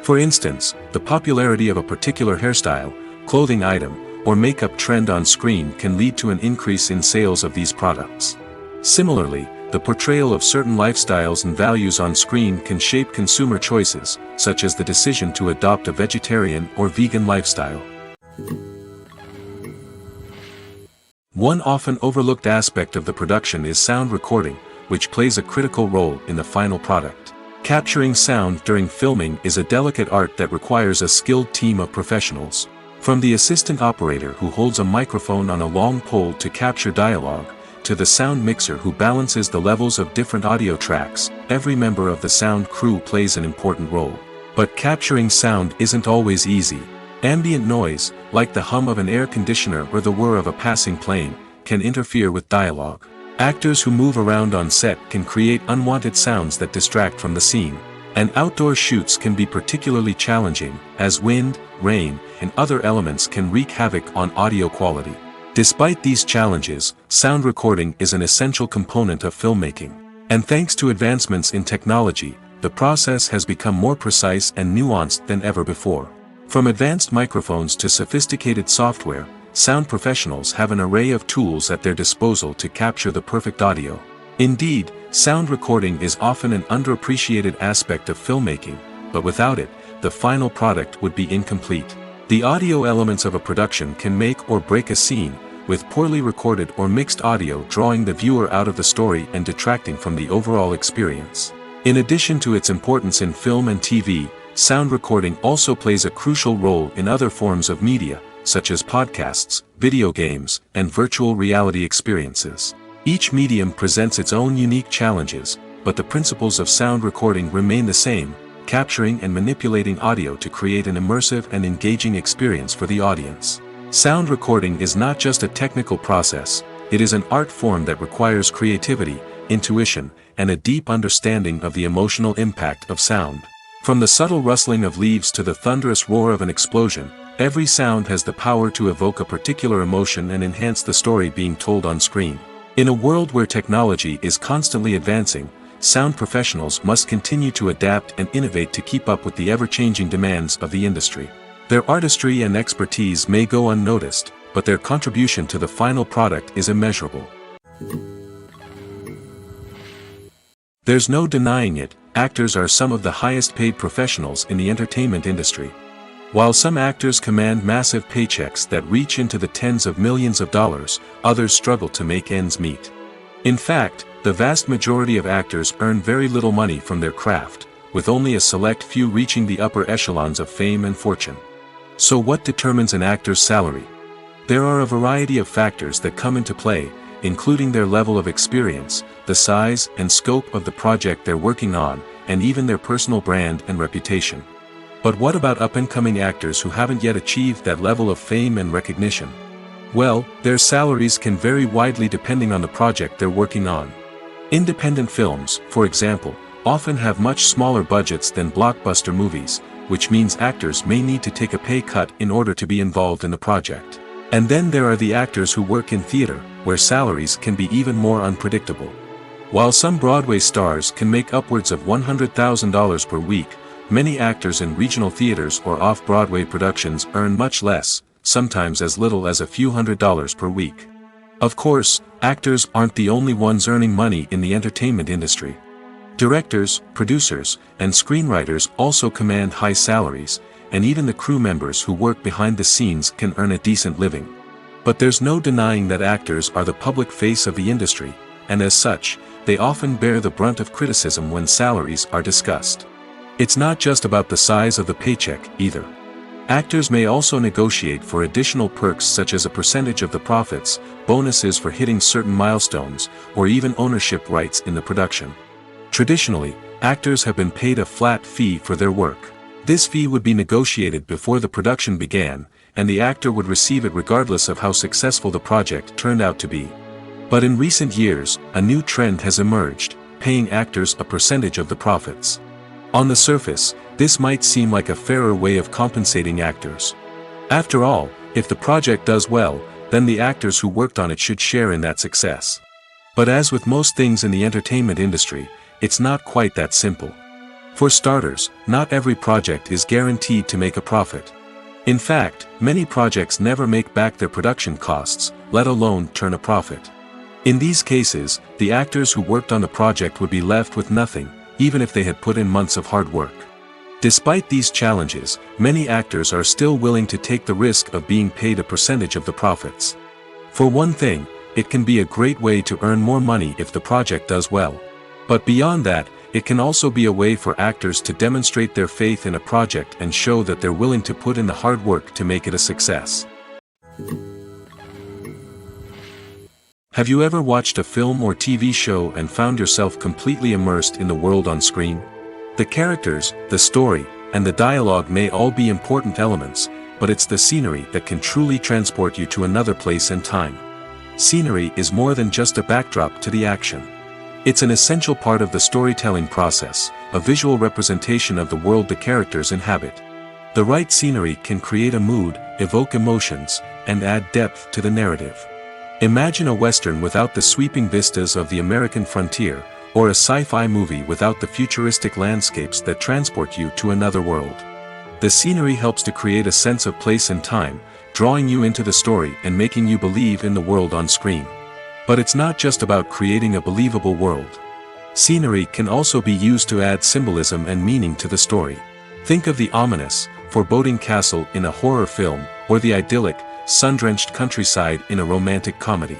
For instance, the popularity of a particular hairstyle, clothing item, or makeup trend on screen can lead to an increase in sales of these products. Similarly, the portrayal of certain lifestyles and values on screen can shape consumer choices, such as the decision to adopt a vegetarian or vegan lifestyle. One often overlooked aspect of the production is sound recording, which plays a critical role in the final product. Capturing sound during filming is a delicate art that requires a skilled team of professionals. From the assistant operator who holds a microphone on a long pole to capture dialogue, to the sound mixer who balances the levels of different audio tracks, every member of the sound crew plays an important role. But capturing sound isn't always easy. Ambient noise, like the hum of an air conditioner or the whir of a passing plane, can interfere with dialogue. Actors who move around on set can create unwanted sounds that distract from the scene. And outdoor shoots can be particularly challenging, as wind, rain, and other elements can wreak havoc on audio quality. Despite these challenges, sound recording is an essential component of filmmaking. And thanks to advancements in technology, the process has become more precise and nuanced than ever before. From advanced microphones to sophisticated software, sound professionals have an array of tools at their disposal to capture the perfect audio. Indeed, sound recording is often an underappreciated aspect of filmmaking, but without it, the final product would be incomplete. The audio elements of a production can make or break a scene, with poorly recorded or mixed audio drawing the viewer out of the story and detracting from the overall experience. In addition to its importance in film and TV, sound recording also plays a crucial role in other forms of media, such as podcasts, video games, and virtual reality experiences. Each medium presents its own unique challenges, but the principles of sound recording remain the same, capturing and manipulating audio to create an immersive and engaging experience for the audience. Sound recording is not just a technical process, it is an art form that requires creativity, intuition, and a deep understanding of the emotional impact of sound. From the subtle rustling of leaves to the thunderous roar of an explosion, every sound has the power to evoke a particular emotion and enhance the story being told on screen. In a world where technology is constantly advancing, sound professionals must continue to adapt and innovate to keep up with the ever-changing demands of the industry. Their artistry and expertise may go unnoticed, but their contribution to the final product is immeasurable. There's no denying it, actors are some of the highest-paid professionals in the entertainment industry. While some actors command massive paychecks that reach into the tens of millions of dollars, others struggle to make ends meet. In fact, the vast majority of actors earn very little money from their craft, with only a select few reaching the upper echelons of fame and fortune. So what determines an actor's salary? There are a variety of factors that come into play, including their level of experience, the size and scope of the project they're working on, and even their personal brand and reputation. But what about up-and-coming actors who haven't yet achieved that level of fame and recognition? Well, their salaries can vary widely depending on the project they're working on. Independent films, for example, often have much smaller budgets than blockbuster movies, which means actors may need to take a pay cut in order to be involved in the project. And then there are the actors who work in theater, where salaries can be even more unpredictable. While some Broadway stars can make upwards of $100,000 per week, many actors in regional theaters or off-Broadway productions earn much less, sometimes as little as a few $100s per week. Of course, actors aren't the only ones earning money in the entertainment industry. Directors, producers, and screenwriters also command high salaries, and even the crew members who work behind the scenes can earn a decent living. But there's no denying that actors are the public face of the industry, and as such, they often bear the brunt of criticism when salaries are discussed. It's not just about the size of the paycheck, either. Actors may also negotiate for additional perks such as a percentage of the profits, bonuses for hitting certain milestones, or even ownership rights in the production. Traditionally, actors have been paid a flat fee for their work. This fee would be negotiated before the production began, and the actor would receive it regardless of how successful the project turned out to be. But in recent years, a new trend has emerged, paying actors a percentage of the profits. On the surface, this might seem like a fairer way of compensating actors. After all, if the project does well, then the actors who worked on it should share in that success. But as with most things in the entertainment industry, it's not quite that simple. For starters, not every project is guaranteed to make a profit. In fact, many projects never make back their production costs, let alone turn a profit. In these cases, the actors who worked on the project would be left with nothing, even if they had put in months of hard work. Despite these challenges, many actors are still willing to take the risk of being paid a percentage of the profits. For one thing, it can be a great way to earn more money if the project does well. But beyond that, it can also be a way for actors to demonstrate their faith in a project and show that they're willing to put in the hard work to make it a success. Have you ever watched a film or TV show and found yourself completely immersed in the world on screen? The characters, the story, and the dialogue may all be important elements, but it's the scenery that can truly transport you to another place and time. Scenery is more than just a backdrop to the action. It's an essential part of the storytelling process, a visual representation of the world the characters inhabit. The right scenery can create a mood, evoke emotions, and add depth to the narrative. Imagine a Western without the sweeping vistas of the American frontier, or a sci-fi movie without the futuristic landscapes that transport you to another world. The scenery helps to create a sense of place and time, drawing you into the story and making you believe in the world on screen. But it's not just about creating a believable world. Scenery can also be used to add symbolism and meaning to the story. Think of the ominous, foreboding castle in a horror film, or the idyllic, sun-drenched countryside in a romantic comedy.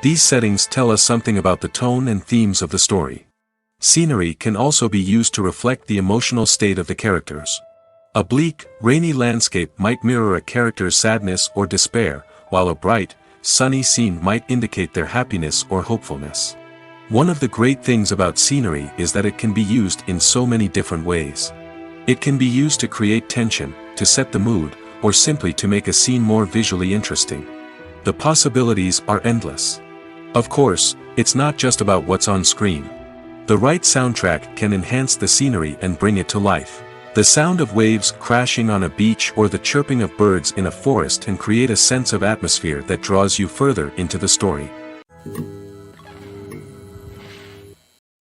These settings tell us something about the tone and themes of the story. Scenery can also be used to reflect the emotional state of the characters. A bleak, rainy landscape might mirror a character's sadness or despair, while a bright, sunny scene might indicate their happiness or hopefulness. One of the great things about scenery is that it can be used in so many different ways. It can be used to create tension, to set the mood, or simply to make a scene more visually interesting. The possibilities are endless. Of course, it's not just about what's on screen. The right soundtrack can enhance the scenery and bring it to life. The sound of waves crashing on a beach or the chirping of birds in a forest can create a sense of atmosphere that draws you further into the story.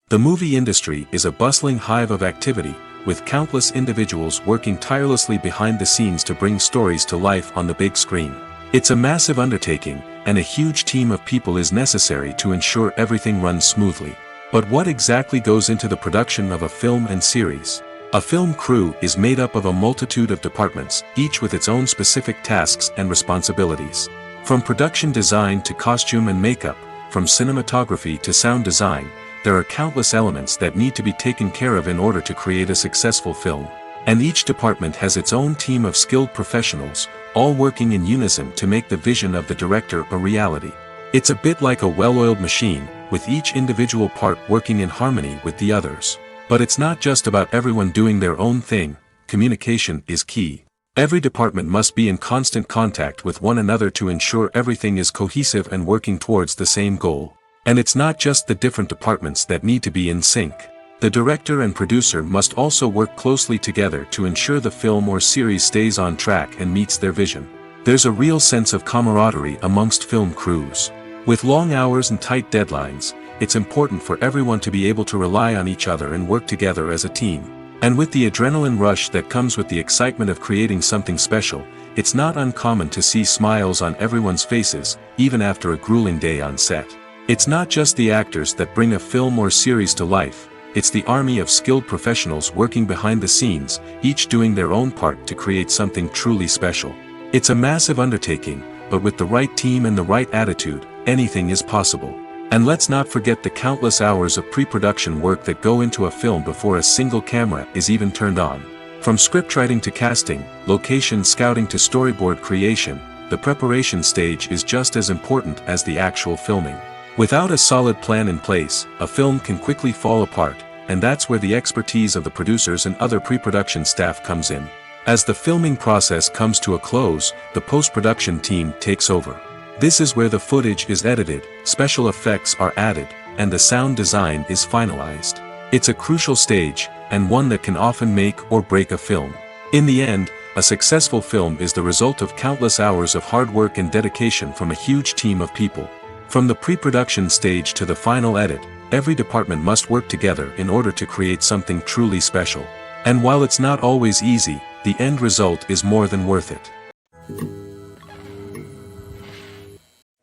The movie industry is a bustling hive of activity, with countless individuals working tirelessly behind the scenes to bring stories to life on the big screen. It's a massive undertaking, and a huge team of people is necessary to ensure everything runs smoothly. But what exactly goes into the production of a film and series? A film crew is made up of a multitude of departments, each with its own specific tasks and responsibilities. From production design to costume and makeup, from cinematography to sound design, there are countless elements that need to be taken care of in order to create a successful film. And each department has its own team of skilled professionals, all working in unison to make the vision of the director a reality. It's a bit like a well-oiled machine, with each individual part working in harmony with the others. But it's not just about everyone doing their own thing. communication is key. Every department must be in constant contact with one another to ensure everything is cohesive and working towards the same goal. And it's not just the different departments that need to be in sync. The director and producer must also work closely together to ensure the film or series stays on track and meets their vision. There's a real sense of camaraderie amongst film crews. With long hours and tight deadlines, it's important for everyone to be able to rely on each other and work together as a team. And with the adrenaline rush that comes with the excitement of creating something special, it's not uncommon to see smiles on everyone's faces, even after a grueling day on set. It's not just the actors that bring a film or series to life, it's the army of skilled professionals working behind the scenes, each doing their own part to create something truly special. It's a massive undertaking, but with the right team and the right attitude, anything is possible. And let's not forget the countless hours of pre-production work that go into a film before a single camera is even turned on. From scriptwriting to casting, location scouting to storyboard creation, the preparation stage is just as important as the actual filming. Without a solid plan in place, a film can quickly fall apart, and that's where the expertise of the producers and other pre-production staff comes in. As the filming process comes to a close, the post-production team takes over. This is where the footage is edited, special effects are added, and the sound design is finalized. It's a crucial stage, and one that can often make or break a film. In the end, a successful film is the result of countless hours of hard work and dedication from a huge team of people. From the pre-production stage to the final edit, every department must work together in order to create something truly special. And while it's not always easy, the end result is more than worth it.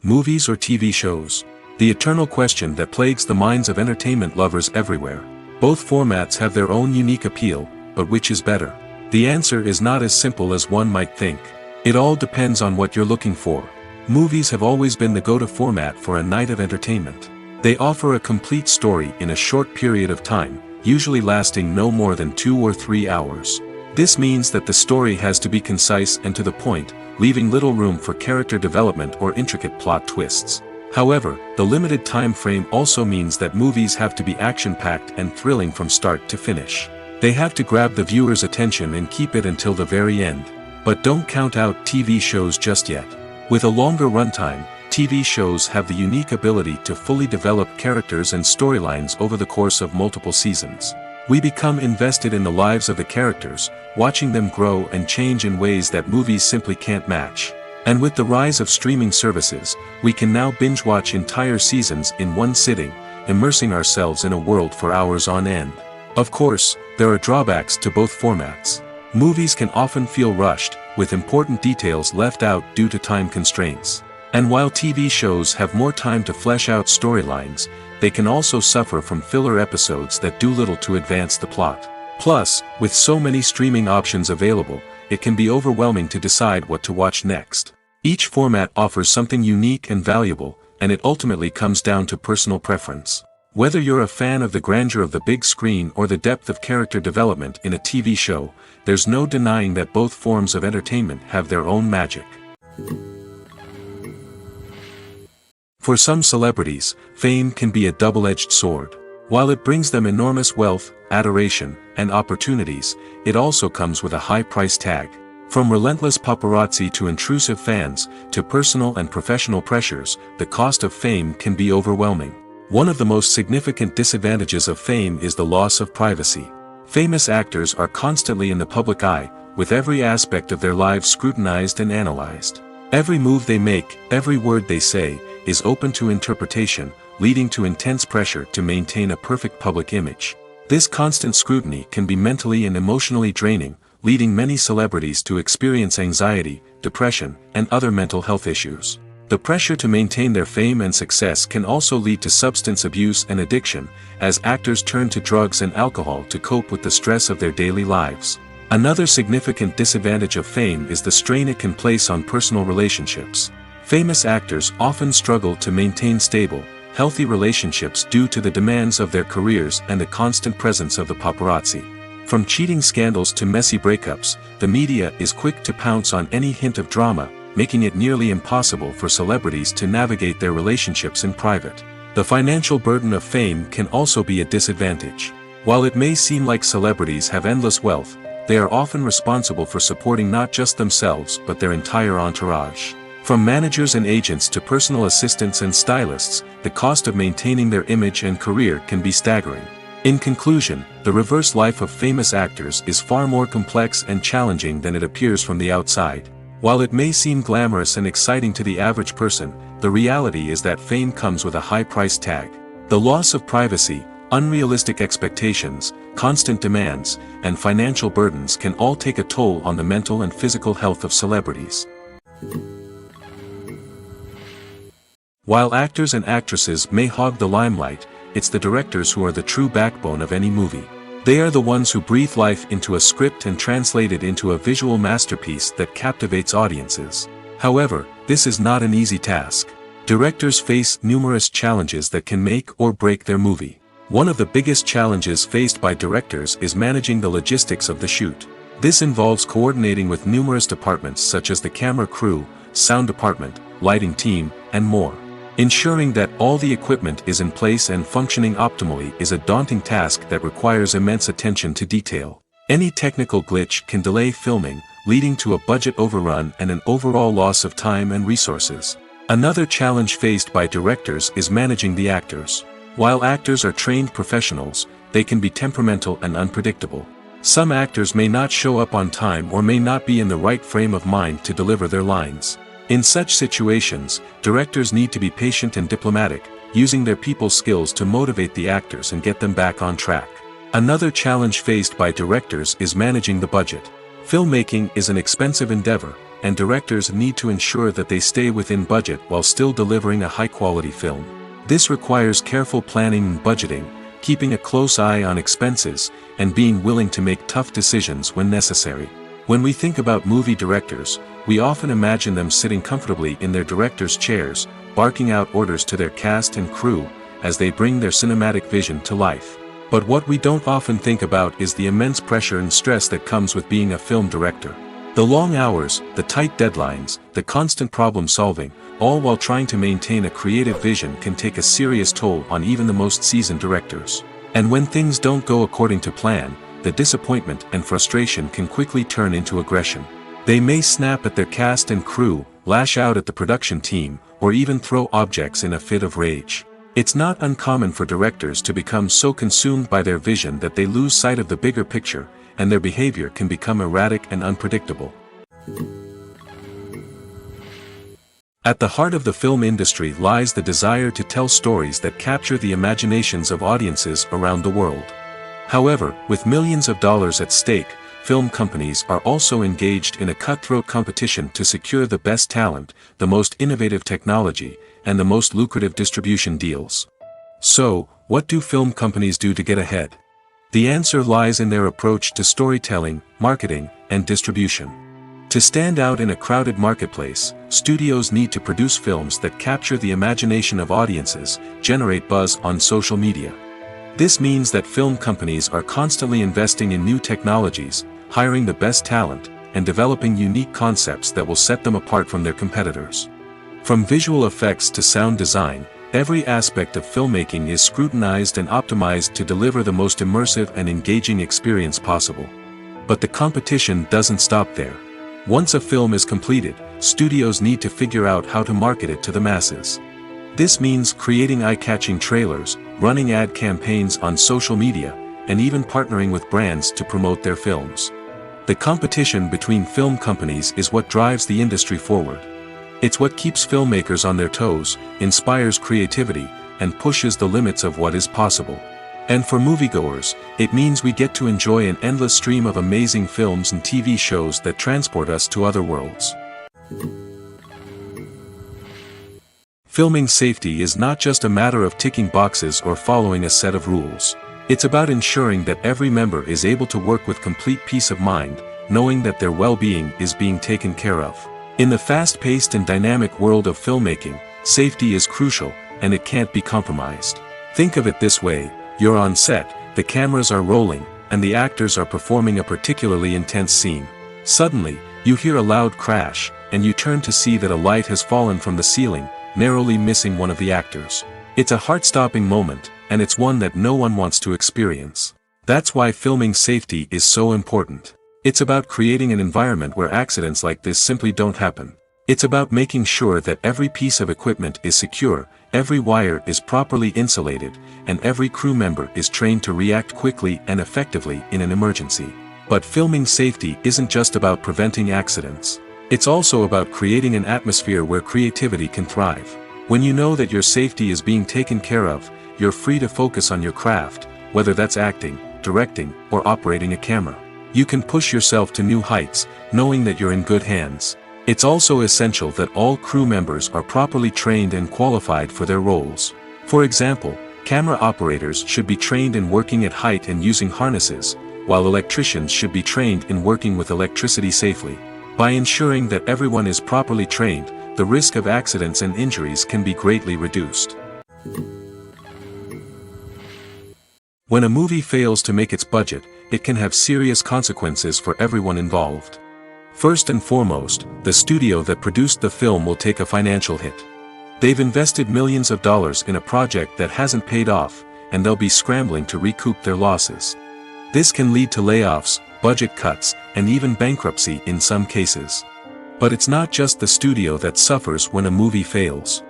Movies or TV shows? The eternal question that plagues the minds of entertainment lovers everywhere. Both formats have their own unique appeal, but which is better? The answer is not as simple as one might think. It all depends on what you're looking for. Movies have always been the go-to format for a night of entertainment. They offer a complete story in a short period of time, usually lasting no more than 2 or 3 hours. This means that the story has to be concise and to the point, leaving little room for character development or intricate plot twists. However, the limited time frame also means that movies have to be action-packed and thrilling from start to finish. They have to grab the viewer's attention and keep it until the very end. But don't count out TV shows just yet. With a longer runtime, TV shows have the unique ability to fully develop characters and storylines over the course of multiple seasons. We become invested in the lives of the characters, watching them grow and change in ways that movies simply can't match. And with the rise of streaming services, we can now binge-watch entire seasons in one sitting, immersing ourselves in a world for hours on end. Of course, there are drawbacks to both formats. Movies can often feel rushed, with important details left out due to time constraints. And while TV shows have more time to flesh out storylines, they can also suffer from filler episodes that do little to advance the plot. Plus, with so many streaming options available, it can be overwhelming to decide what to watch next. Each format offers something unique and valuable, and it ultimately comes down to personal preference. Whether you're a fan of the grandeur of the big screen or the depth of character development in a TV show, there's no denying that both forms of entertainment have their own magic. For some celebrities, fame can be a double-edged sword. While it brings them enormous wealth, adoration, and opportunities, it also comes with a high price tag. From relentless paparazzi to intrusive fans, to personal and professional pressures, the cost of fame can be overwhelming. One of the most significant disadvantages of fame is the loss of privacy. Famous actors are constantly in the public eye, with every aspect of their lives scrutinized and analyzed. Every move they make, every word they say, is open to interpretation, leading to intense pressure to maintain a perfect public image. This constant scrutiny can be mentally and emotionally draining, leading many celebrities to experience anxiety, depression, and other mental health issues. The pressure to maintain their fame and success can also lead to substance abuse and addiction, as actors turn to drugs and alcohol to cope with the stress of their daily lives. Another significant disadvantage of fame is the strain it can place on personal relationships. Famous actors often struggle to maintain stable, healthy relationships due to the demands of their careers and the constant presence of the paparazzi. From cheating scandals to messy breakups, the media is quick to pounce on any hint of drama, making it nearly impossible for celebrities to navigate their relationships in private. The financial burden of fame can also be a disadvantage. While it may seem like celebrities have endless wealth, they are often responsible for supporting not just themselves but their entire entourage. From managers and agents to personal assistants and stylists, the cost of maintaining their image and career can be staggering. In conclusion, the reverse life of famous actors is far more complex and challenging than it appears from the outside. While it may seem glamorous and exciting to the average person, the reality is that fame comes with a high price tag. The loss of privacy, unrealistic expectations, constant demands, and financial burdens can all take a toll on the mental and physical health of celebrities. While actors and actresses may hog the limelight, it's the directors who are the true backbone of any movie. They are the ones who breathe life into a script and translate it into a visual masterpiece that captivates audiences. However, this is not an easy task. Directors face numerous challenges that can make or break their movie. One of the biggest challenges faced by directors is managing the logistics of the shoot. This involves coordinating with numerous departments such as the camera crew, sound department, lighting team, and more. Ensuring that all the equipment is in place and functioning optimally is a daunting task that requires immense attention to detail. Any technical glitch can delay filming, leading to a budget overrun and an overall loss of time and resources. Another challenge faced by directors is managing the actors. While actors are trained professionals, they can be temperamental and unpredictable. Some actors may not show up on time or may not be in the right frame of mind to deliver their lines. In such situations, directors need to be patient and diplomatic, using their people skills to motivate the actors and get them back on track. Another challenge faced by directors is managing the budget. Filmmaking is an expensive endeavor, and directors need to ensure that they stay within budget while still delivering a high-quality film. This requires careful planning and budgeting, keeping a close eye on expenses, and being willing to make tough decisions when necessary. When we think about movie directors, we often imagine them sitting comfortably in their director's chairs, barking out orders to their cast and crew, as they bring their cinematic vision to life. But what we don't often think about is the immense pressure and stress that comes with being a film director. The long hours, the tight deadlines, the constant problem solving, all while trying to maintain a creative vision can take a serious toll on even the most seasoned directors. And when things don't go according to plan, the disappointment and frustration can quickly turn into aggression. They may snap at their cast and crew, lash out at the production team, or even throw objects in a fit of rage. It's not uncommon for directors to become so consumed by their vision that they lose sight of the bigger picture, and their behavior can become erratic and unpredictable. At the heart of the film industry lies the desire to tell stories that capture the imaginations of audiences around the world. However, with millions of dollars at stake, film companies are also engaged in a cutthroat competition to secure the best talent, the most innovative technology, and the most lucrative distribution deals. So, what do film companies do to get ahead? The answer lies in their approach to storytelling, marketing, and distribution. To stand out in a crowded marketplace, studios need to produce films that capture the imagination of audiences, generate buzz on social media. This means that film companies are constantly investing in new technologies, hiring the best talent, and developing unique concepts that will set them apart from their competitors. From visual effects to sound design, every aspect of filmmaking is scrutinized and optimized to deliver the most immersive and engaging experience possible. But the competition doesn't stop there. Once a film is completed, studios need to figure out how to market it to the masses. This means creating eye-catching trailers, running ad campaigns on social media, and even partnering with brands to promote their films. The competition between film companies is what drives the industry forward. It's what keeps filmmakers on their toes, inspires creativity, and pushes the limits of what is possible. And for moviegoers, it means we get to enjoy an endless stream of amazing films and TV shows that transport us to other worlds. Filming safety is not just a matter of ticking boxes or following a set of rules. It's about ensuring that every member is able to work with complete peace of mind, knowing that their well-being is being taken care of. In the fast-paced and dynamic world of filmmaking, safety is crucial, and it can't be compromised. Think of it this way: you're on set, the cameras are rolling, and the actors are performing a particularly intense scene. Suddenly, you hear a loud crash, and you turn to see that a light has fallen from the ceiling, narrowly missing one of the actors. It's a heart-stopping moment, and it's one that no one wants to experience. That's why filming safety is so important. It's about creating an environment where accidents like this simply don't happen. It's about making sure that every piece of equipment is secure, every wire is properly insulated, and every crew member is trained to react quickly and effectively in an emergency. But filming safety isn't just about preventing accidents. It's also about creating an atmosphere where creativity can thrive. When you know that your safety is being taken care of, you're free to focus on your craft, whether that's acting, directing, or operating a camera. You can push yourself to new heights, knowing that you're in good hands. It's also essential that all crew members are properly trained and qualified for their roles. For example, camera operators should be trained in working at height and using harnesses, while electricians should be trained in working with electricity safely. By ensuring that everyone is properly trained, the risk of accidents and injuries can be greatly reduced. When a movie fails to make its budget, it can have serious consequences for everyone involved. First and foremost, the studio that produced the film will take a financial hit. They've invested millions of dollars in a project that hasn't paid off, and they'll be scrambling to recoup their losses. This can lead to layoffs, budget cuts, and even bankruptcy in some cases. But it's not just the studio that suffers when a movie fails.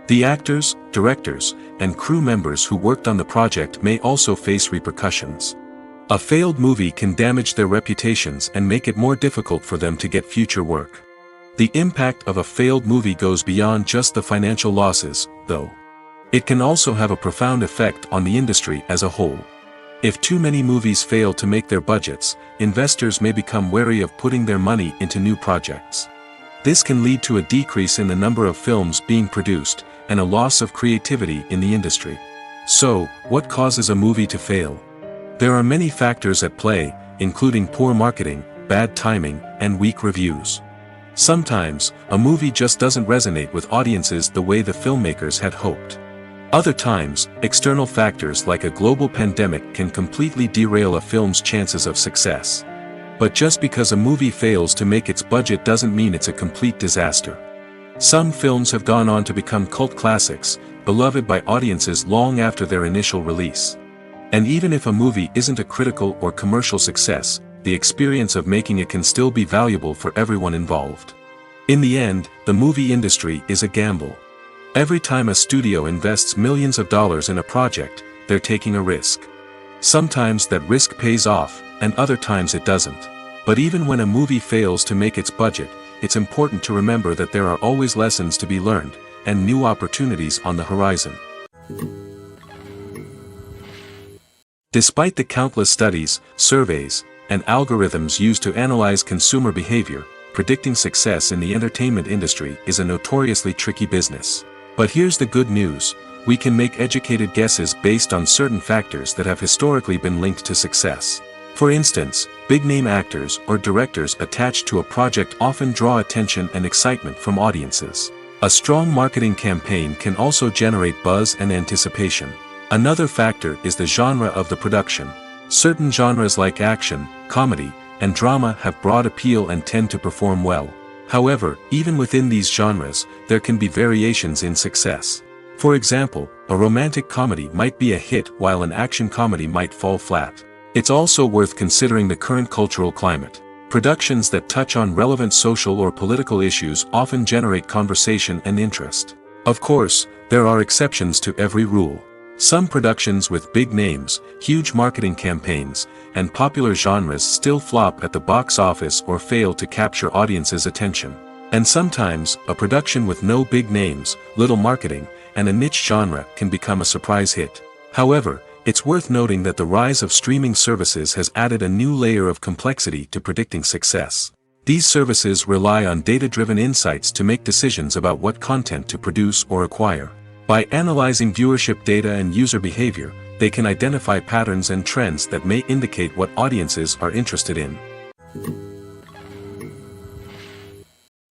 The actors, directors, and crew members who worked on the project may also face repercussions. A failed movie can damage their reputations and make it more difficult for them to get future work. The impact of a failed movie goes beyond just the financial losses, though. It can also have a profound effect on the industry as a whole. If too many movies fail to make their budgets, investors may become wary of putting their money into new projects. This can lead to a decrease in the number of films being produced, and a loss of creativity in the industry. So, what causes a movie to fail? There are many factors at play, including poor marketing, bad timing, and weak reviews. Sometimes, a movie just doesn't resonate with audiences the way the filmmakers had hoped. Other times, external factors like a global pandemic can completely derail a film's chances of success. But just because a movie fails to make its budget doesn't mean it's a complete disaster. Some films have gone on to become cult classics, beloved by audiences long after their initial release. And even if a movie isn't a critical or commercial success, the experience of making it can still be valuable for everyone involved. In the end, the movie industry is a gamble. Every time a studio invests millions of dollars in a project, they're taking a risk. Sometimes that risk pays off, and other times it doesn't. But even when a movie fails to make its budget, it's important to remember that there are always lessons to be learned, and new opportunities on the horizon. Despite the countless studies, surveys, and algorithms used to analyze consumer behavior, predicting success in the entertainment industry is a notoriously tricky business. But here's the good news: we can make educated guesses based on certain factors that have historically been linked to success. For instance, big-name actors or directors attached to a project often draw attention and excitement from audiences. A strong marketing campaign can also generate buzz and anticipation. Another factor is the genre of the production. Certain genres like action, comedy, and drama have broad appeal and tend to perform well. However, even within these genres, there can be variations in success. For example, a romantic comedy might be a hit while an action comedy might fall flat. It's also worth considering the current cultural climate. Productions that touch on relevant social or political issues often generate conversation and interest. Of course, there are exceptions to every rule. Some productions with big names, huge marketing campaigns, and popular genres still flop at the box office or fail to capture audiences' attention. And sometimes, a production with no big names, little marketing, and a niche genre can become a surprise hit. However, it's worth noting that the rise of streaming services has added a new layer of complexity to predicting success. These services rely on data-driven insights to make decisions about what content to produce or acquire. By analyzing viewership data and user behavior, they can identify patterns and trends that may indicate what audiences are interested in.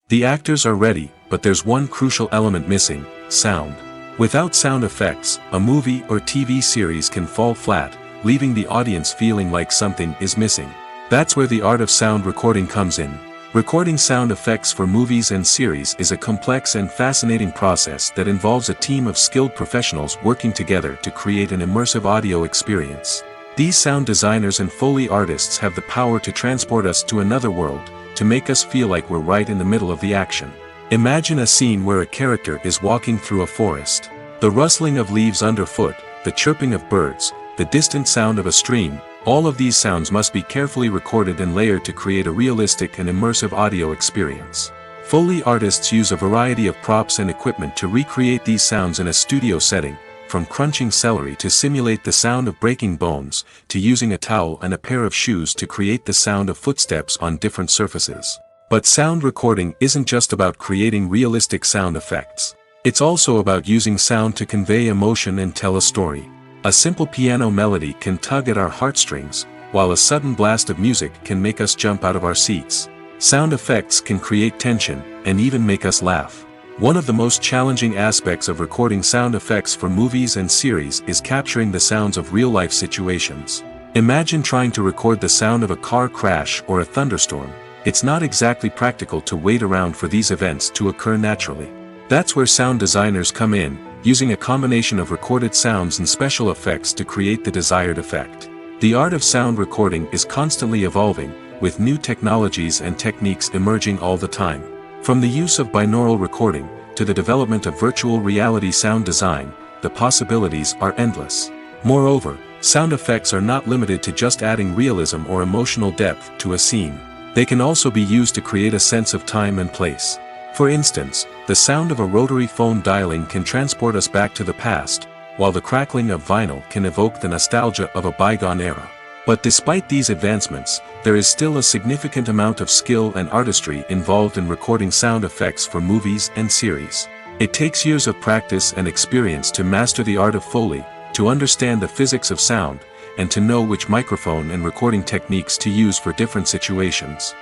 The actors are ready, but there's one crucial element missing: sound. Without sound effects, a movie or TV series can fall flat, leaving the audience feeling like something is missing. That's where the art of sound recording comes in. Recording sound effects for movies and series is a complex and fascinating process that involves a team of skilled professionals working together to create an immersive audio experience. These sound designers and Foley artists have the power to transport us to another world, to make us feel like we're right in the middle of the action. Imagine a scene where a character is walking through a forest. The rustling of leaves underfoot, the chirping of birds, the distant sound of a stream, all of these sounds must be carefully recorded and layered to create a realistic and immersive audio experience. Foley artists use a variety of props and equipment to recreate these sounds in a studio setting, from crunching celery to simulate the sound of breaking bones, to using a towel and a pair of shoes to create the sound of footsteps on different surfaces. But sound recording isn't just about creating realistic sound effects. It's also about using sound to convey emotion and tell a story. A simple piano melody can tug at our heartstrings, while a sudden blast of music can make us jump out of our seats. Sound effects can create tension, and even make us laugh. One of the most challenging aspects of recording sound effects for movies and series is capturing the sounds of real-life situations. Imagine trying to record the sound of a car crash or a thunderstorm. It's not exactly practical to wait around for these events to occur naturally. That's where sound designers come in, using a combination of recorded sounds and special effects to create the desired effect. The art of sound recording is constantly evolving, with new technologies and techniques emerging all the time. From the use of binaural recording, to the development of virtual reality sound design, the possibilities are endless. Moreover, sound effects are not limited to just adding realism or emotional depth to a scene. They can also be used to create a sense of time and place. For instance, the sound of a rotary phone dialing can transport us back to the past, while the crackling of vinyl can evoke the nostalgia of a bygone era. But despite these advancements, there is still a significant amount of skill and artistry involved in recording sound effects for movies and series. It takes years of practice and experience to master the art of Foley, to understand the physics of sound, and to know which microphone and recording techniques to use for different situations.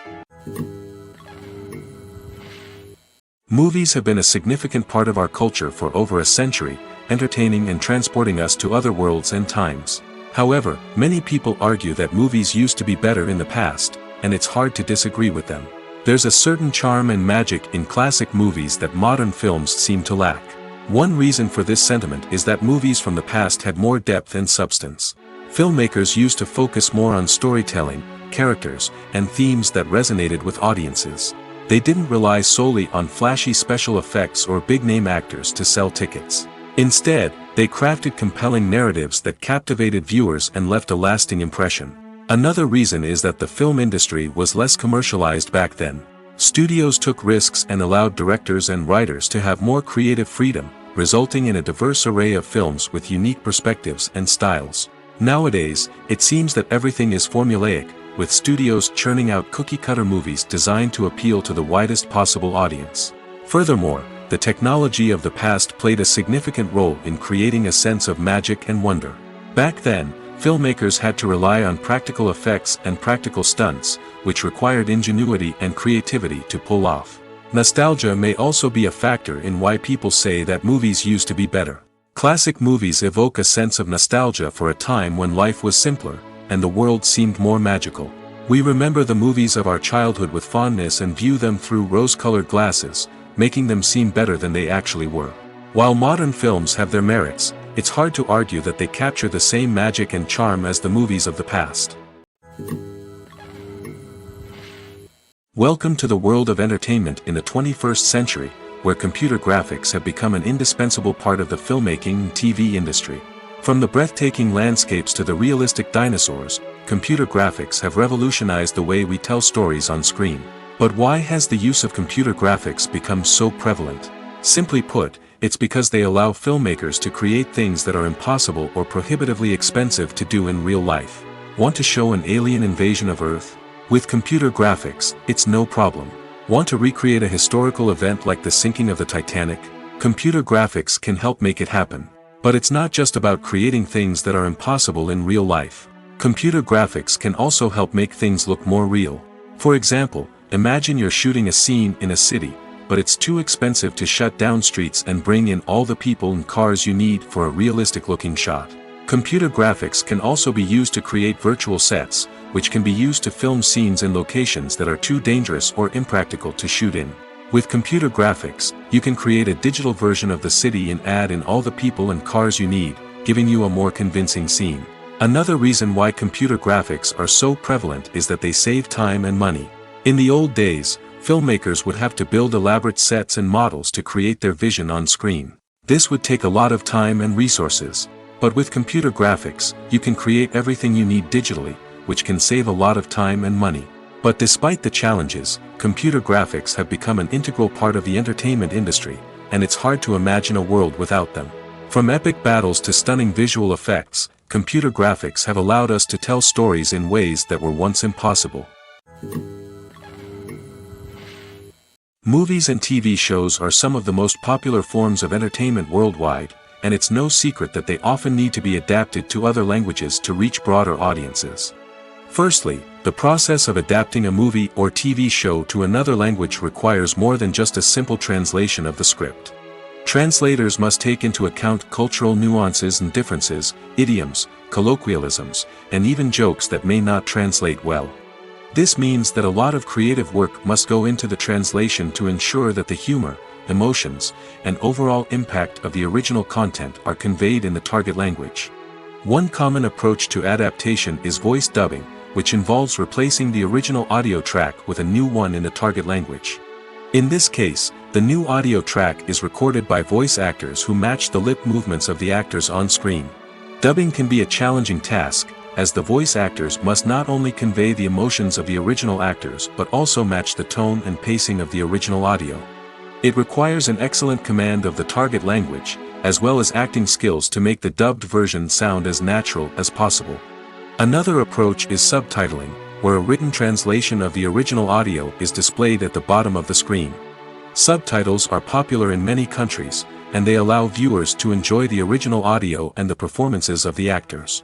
Movies have been a significant part of our culture for over a century, entertaining and transporting us to other worlds and times. However, many people argue that movies used to be better in the past, and it's hard to disagree with them. There's a certain charm and magic in classic movies that modern films seem to lack. One reason for this sentiment is that movies from the past had more depth and substance. Filmmakers used to focus more on storytelling, characters, and themes that resonated with audiences. They didn't rely solely on flashy special effects or big-name actors to sell tickets. Instead, they crafted compelling narratives that captivated viewers and left a lasting impression. Another reason is that the film industry was less commercialized back then. Studios took risks and allowed directors and writers to have more creative freedom, resulting in a diverse array of films with unique perspectives and styles. Nowadays, it seems that everything is formulaic, with studios churning out cookie-cutter movies designed to appeal to the widest possible audience. Furthermore, the technology of the past played a significant role in creating a sense of magic and wonder. Back then, filmmakers had to rely on practical effects and practical stunts, which required ingenuity and creativity to pull off. Nostalgia may also be a factor in why people say that movies used to be better. Classic movies evoke a sense of nostalgia for a time when life was simpler, and the world seemed more magical. We remember the movies of our childhood with fondness and view them through rose-colored glasses, making them seem better than they actually were. While modern films have their merits, it's hard to argue that they capture the same magic and charm as the movies of the past. Welcome to the world of entertainment in the 21st century, where computer graphics have become an indispensable part of the filmmaking and TV industry. From the breathtaking landscapes to the realistic dinosaurs, computer graphics have revolutionized the way we tell stories on screen. But why has the use of computer graphics become so prevalent? Simply put, it's because they allow filmmakers to create things that are impossible or prohibitively expensive to do in real life. Want to show an alien invasion of Earth? With computer graphics, it's no problem. Want to recreate a historical event like the sinking of the Titanic? Computer graphics can help make it happen. But it's not just about creating things that are impossible in real life. Computer graphics can also help make things look more real. For example, imagine you're shooting a scene in a city, but it's too expensive to shut down streets and bring in all the people and cars you need for a realistic-looking shot. Computer graphics can also be used to create virtual sets, which can be used to film scenes in locations that are too dangerous or impractical to shoot in. With computer graphics, you can create a digital version of the city and add in all the people and cars you need, giving you a more convincing scene. Another reason why computer graphics are so prevalent is that they save time and money. In the old days, filmmakers would have to build elaborate sets and models to create their vision on screen. This would take a lot of time and resources. But with computer graphics, you can create everything you need digitally, which can save a lot of time and money. But despite the challenges, computer graphics have become an integral part of the entertainment industry, and it's hard to imagine a world without them. From epic battles to stunning visual effects, computer graphics have allowed us to tell stories in ways that were once impossible. Movies and TV shows are some of the most popular forms of entertainment worldwide, and it's no secret that they often need to be adapted to other languages to reach broader audiences. Firstly, the process of adapting a movie or TV show to another language requires more than just a simple translation of the script. Translators must take into account cultural nuances and differences, idioms, colloquialisms, and even jokes that may not translate well. This means that a lot of creative work must go into the translation to ensure that the humor, emotions, and overall impact of the original content are conveyed in the target language. One common approach to adaptation is voice dubbing, which involves replacing the original audio track with a new one in the target language. In this case, the new audio track is recorded by voice actors who match the lip movements of the actors on screen. Dubbing can be a challenging task, as the voice actors must not only convey the emotions of the original actors but also match the tone and pacing of the original audio. It requires an excellent command of the target language, as well as acting skills to make the dubbed version sound as natural as possible. Another approach is subtitling, where a written translation of the original audio is displayed at the bottom of the screen. Subtitles are popular in many countries, and they allow viewers to enjoy the original audio and the performances of the actors.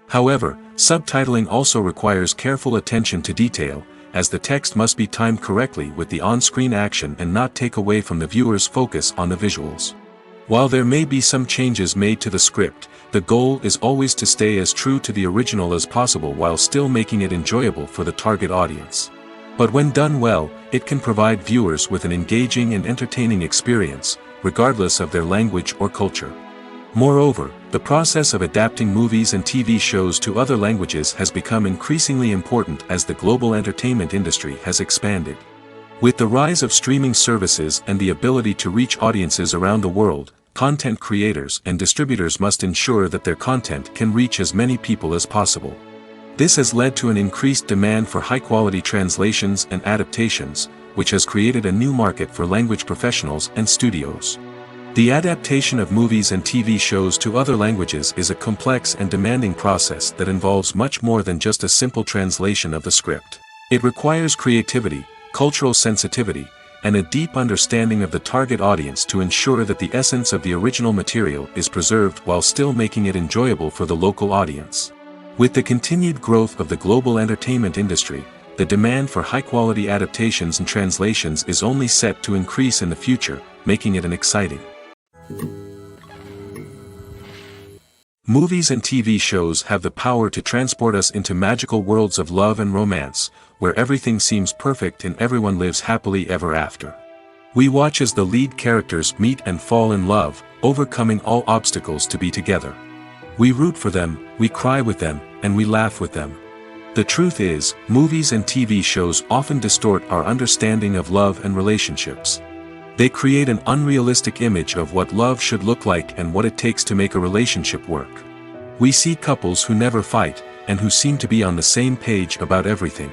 However, subtitling also requires careful attention to detail, as the text must be timed correctly with the on-screen action and not take away from the viewer's focus on the visuals. While there may be some changes made to the script, the goal is always to stay as true to the original as possible while still making it enjoyable for the target audience. But when done well, it can provide viewers with an engaging and entertaining experience, regardless of their language or culture. Moreover, the process of adapting movies and TV shows to other languages has become increasingly important as the global entertainment industry has expanded. With the rise of streaming services and the ability to reach audiences around the world, content creators and distributors must ensure that their content can reach as many people as possible. This has led to an increased demand for high-quality translations and adaptations, which has created a new market for language professionals and studios. The adaptation of movies and TV shows to other languages is a complex and demanding process that involves much more than just a simple translation of the script. It requires creativity, cultural sensitivity, and a deep understanding of the target audience to ensure that the essence of the original material is preserved while still making it enjoyable for the local audience. With the continued growth of the global entertainment industry, the demand for high-quality adaptations and translations is only set to increase in the future, making it an exciting. Movies and TV shows have the power to transport us into magical worlds of love and romance, where everything seems perfect and everyone lives happily ever after. We watch as the lead characters meet and fall in love, overcoming all obstacles to be together. We root for them, we cry with them, and we laugh with them. The truth is, movies and TV shows often distort our understanding of love and relationships. They create an unrealistic image of what love should look like and what it takes to make a relationship work. We see couples who never fight, and who seem to be on the same page about everything.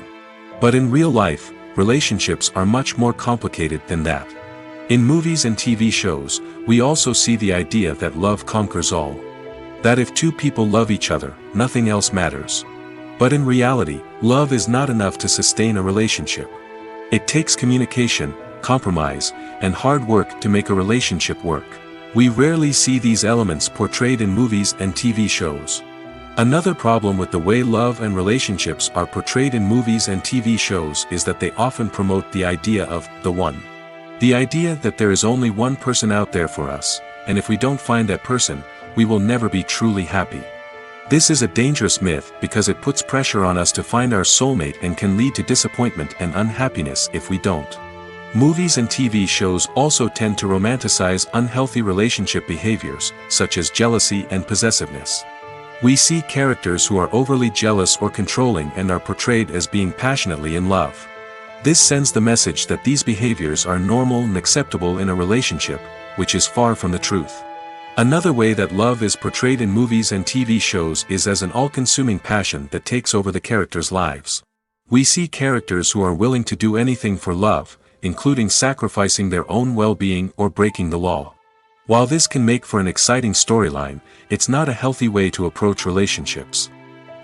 But in real life, relationships are much more complicated than that. In movies and TV shows, we also see the idea that love conquers all. That if two people love each other, nothing else matters. But in reality, love is not enough to sustain a relationship. It takes communication, compromise, and hard work to make a relationship work. We rarely see these elements portrayed in movies and TV shows. Another problem with the way love and relationships are portrayed in movies and TV shows is that they often promote the idea of the one. The idea that there is only one person out there for us, and if we don't find that person, we will never be truly happy. This is a dangerous myth because it puts pressure on us to find our soulmate and can lead to disappointment and unhappiness if we don't. Movies and TV shows also tend to romanticize unhealthy relationship behaviors, such as jealousy and possessiveness. We see characters who are overly jealous or controlling and are portrayed as being passionately in love. This sends the message that these behaviors are normal and acceptable in a relationship, which is far from the truth. Another way that love is portrayed in movies and TV shows is as an all-consuming passion that takes over the characters' lives. We see characters who are willing to do anything for love, including sacrificing their own well-being or breaking the law. While this can make for an exciting storyline, it's not a healthy way to approach relationships.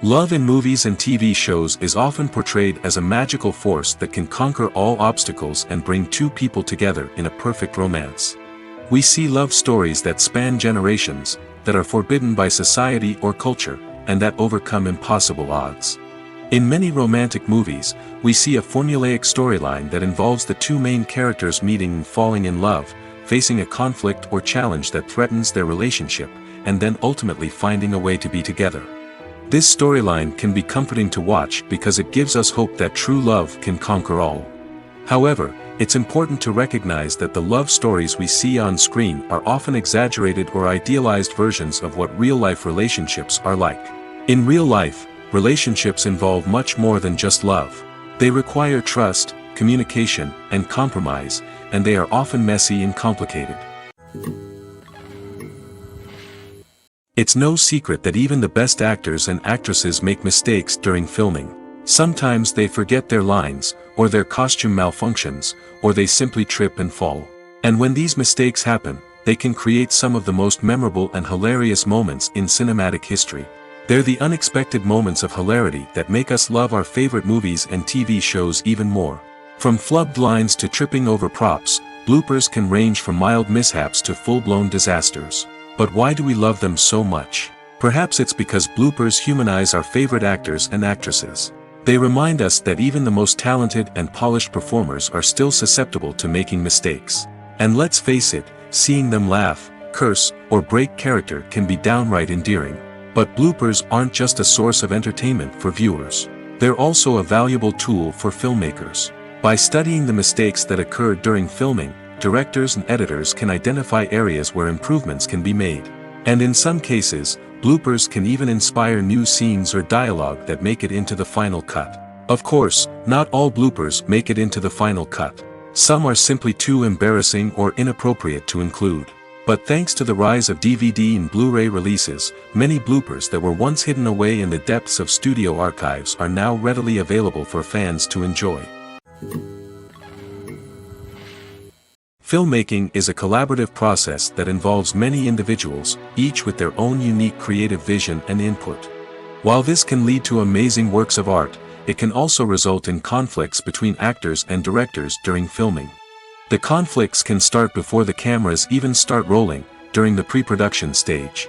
Love in movies and TV shows is often portrayed as a magical force that can conquer all obstacles and bring two people together in a perfect romance. We see love stories that span generations, that are forbidden by society or culture, and that overcome impossible odds. In many romantic movies, we see a formulaic storyline that involves the two main characters meeting and falling in love, facing a conflict or challenge that threatens their relationship, and then ultimately finding a way to be together. This storyline can be comforting to watch because it gives us hope that true love can conquer all. However, it's important to recognize that the love stories we see on screen are often exaggerated or idealized versions of what real-life relationships are like. In real life, relationships involve much more than just love. They require trust, communication, and compromise, and they are often messy and complicated. It's no secret that even the best actors and actresses make mistakes during filming. Sometimes they forget their lines, or their costume malfunctions, or they simply trip and fall. And when these mistakes happen, they can create some of the most memorable and hilarious moments in cinematic history. They're the unexpected moments of hilarity that make us love our favorite movies and TV shows even more. From flubbed lines to tripping over props, bloopers can range from mild mishaps to full-blown disasters. But why do we love them so much? Perhaps it's because bloopers humanize our favorite actors and actresses. They remind us that even the most talented and polished performers are still susceptible to making mistakes. And let's face it, seeing them laugh, curse, or break character can be downright endearing. But bloopers aren't just a source of entertainment for viewers. They're also a valuable tool for filmmakers. By studying the mistakes that occurred during filming, directors and editors can identify areas where improvements can be made. And in some cases, bloopers can even inspire new scenes or dialogue that make it into the final cut. Of course, not all bloopers make it into the final cut. Some are simply too embarrassing or inappropriate to include. But thanks to the rise of DVD and Blu-ray releases, many bloopers that were once hidden away in the depths of studio archives are now readily available for fans to enjoy. Filmmaking is a collaborative process that involves many individuals, each with their own unique creative vision and input. While this can lead to amazing works of art, it can also result in conflicts between actors and directors during filming. The conflicts can start before the cameras even start rolling, during the pre-production stage.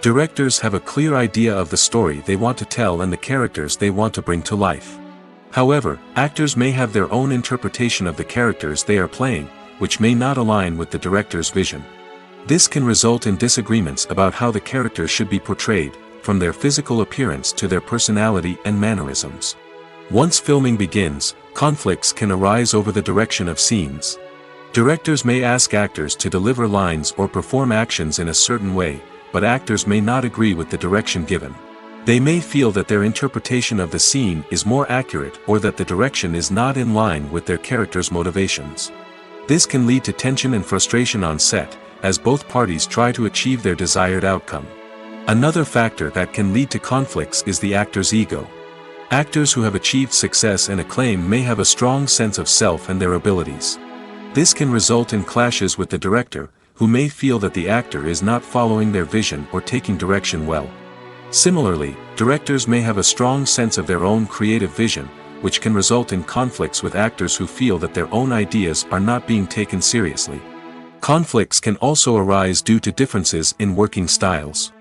Directors have a clear idea of the story they want to tell and the characters they want to bring to life. However, actors may have their own interpretation of the characters they are playing, which may not align with the director's vision. This can result in disagreements about how the character should be portrayed, from their physical appearance to their personality and mannerisms. Once filming begins, conflicts can arise over the direction of scenes. Directors may ask actors to deliver lines or perform actions in a certain way, but actors may not agree with the direction given. They may feel that their interpretation of the scene is more accurate or that the direction is not in line with their character's motivations. This can lead to tension and frustration on set, as both parties try to achieve their desired outcome. Another factor that can lead to conflicts is the actor's ego. Actors who have achieved success and acclaim may have a strong sense of self and their abilities. This can result in clashes with the director, who may feel that the actor is not following their vision or taking direction well. Similarly, directors may have a strong sense of their own creative vision, which can result in conflicts with actors who feel that their own ideas are not being taken seriously. Conflicts can also arise due to differences in working styles.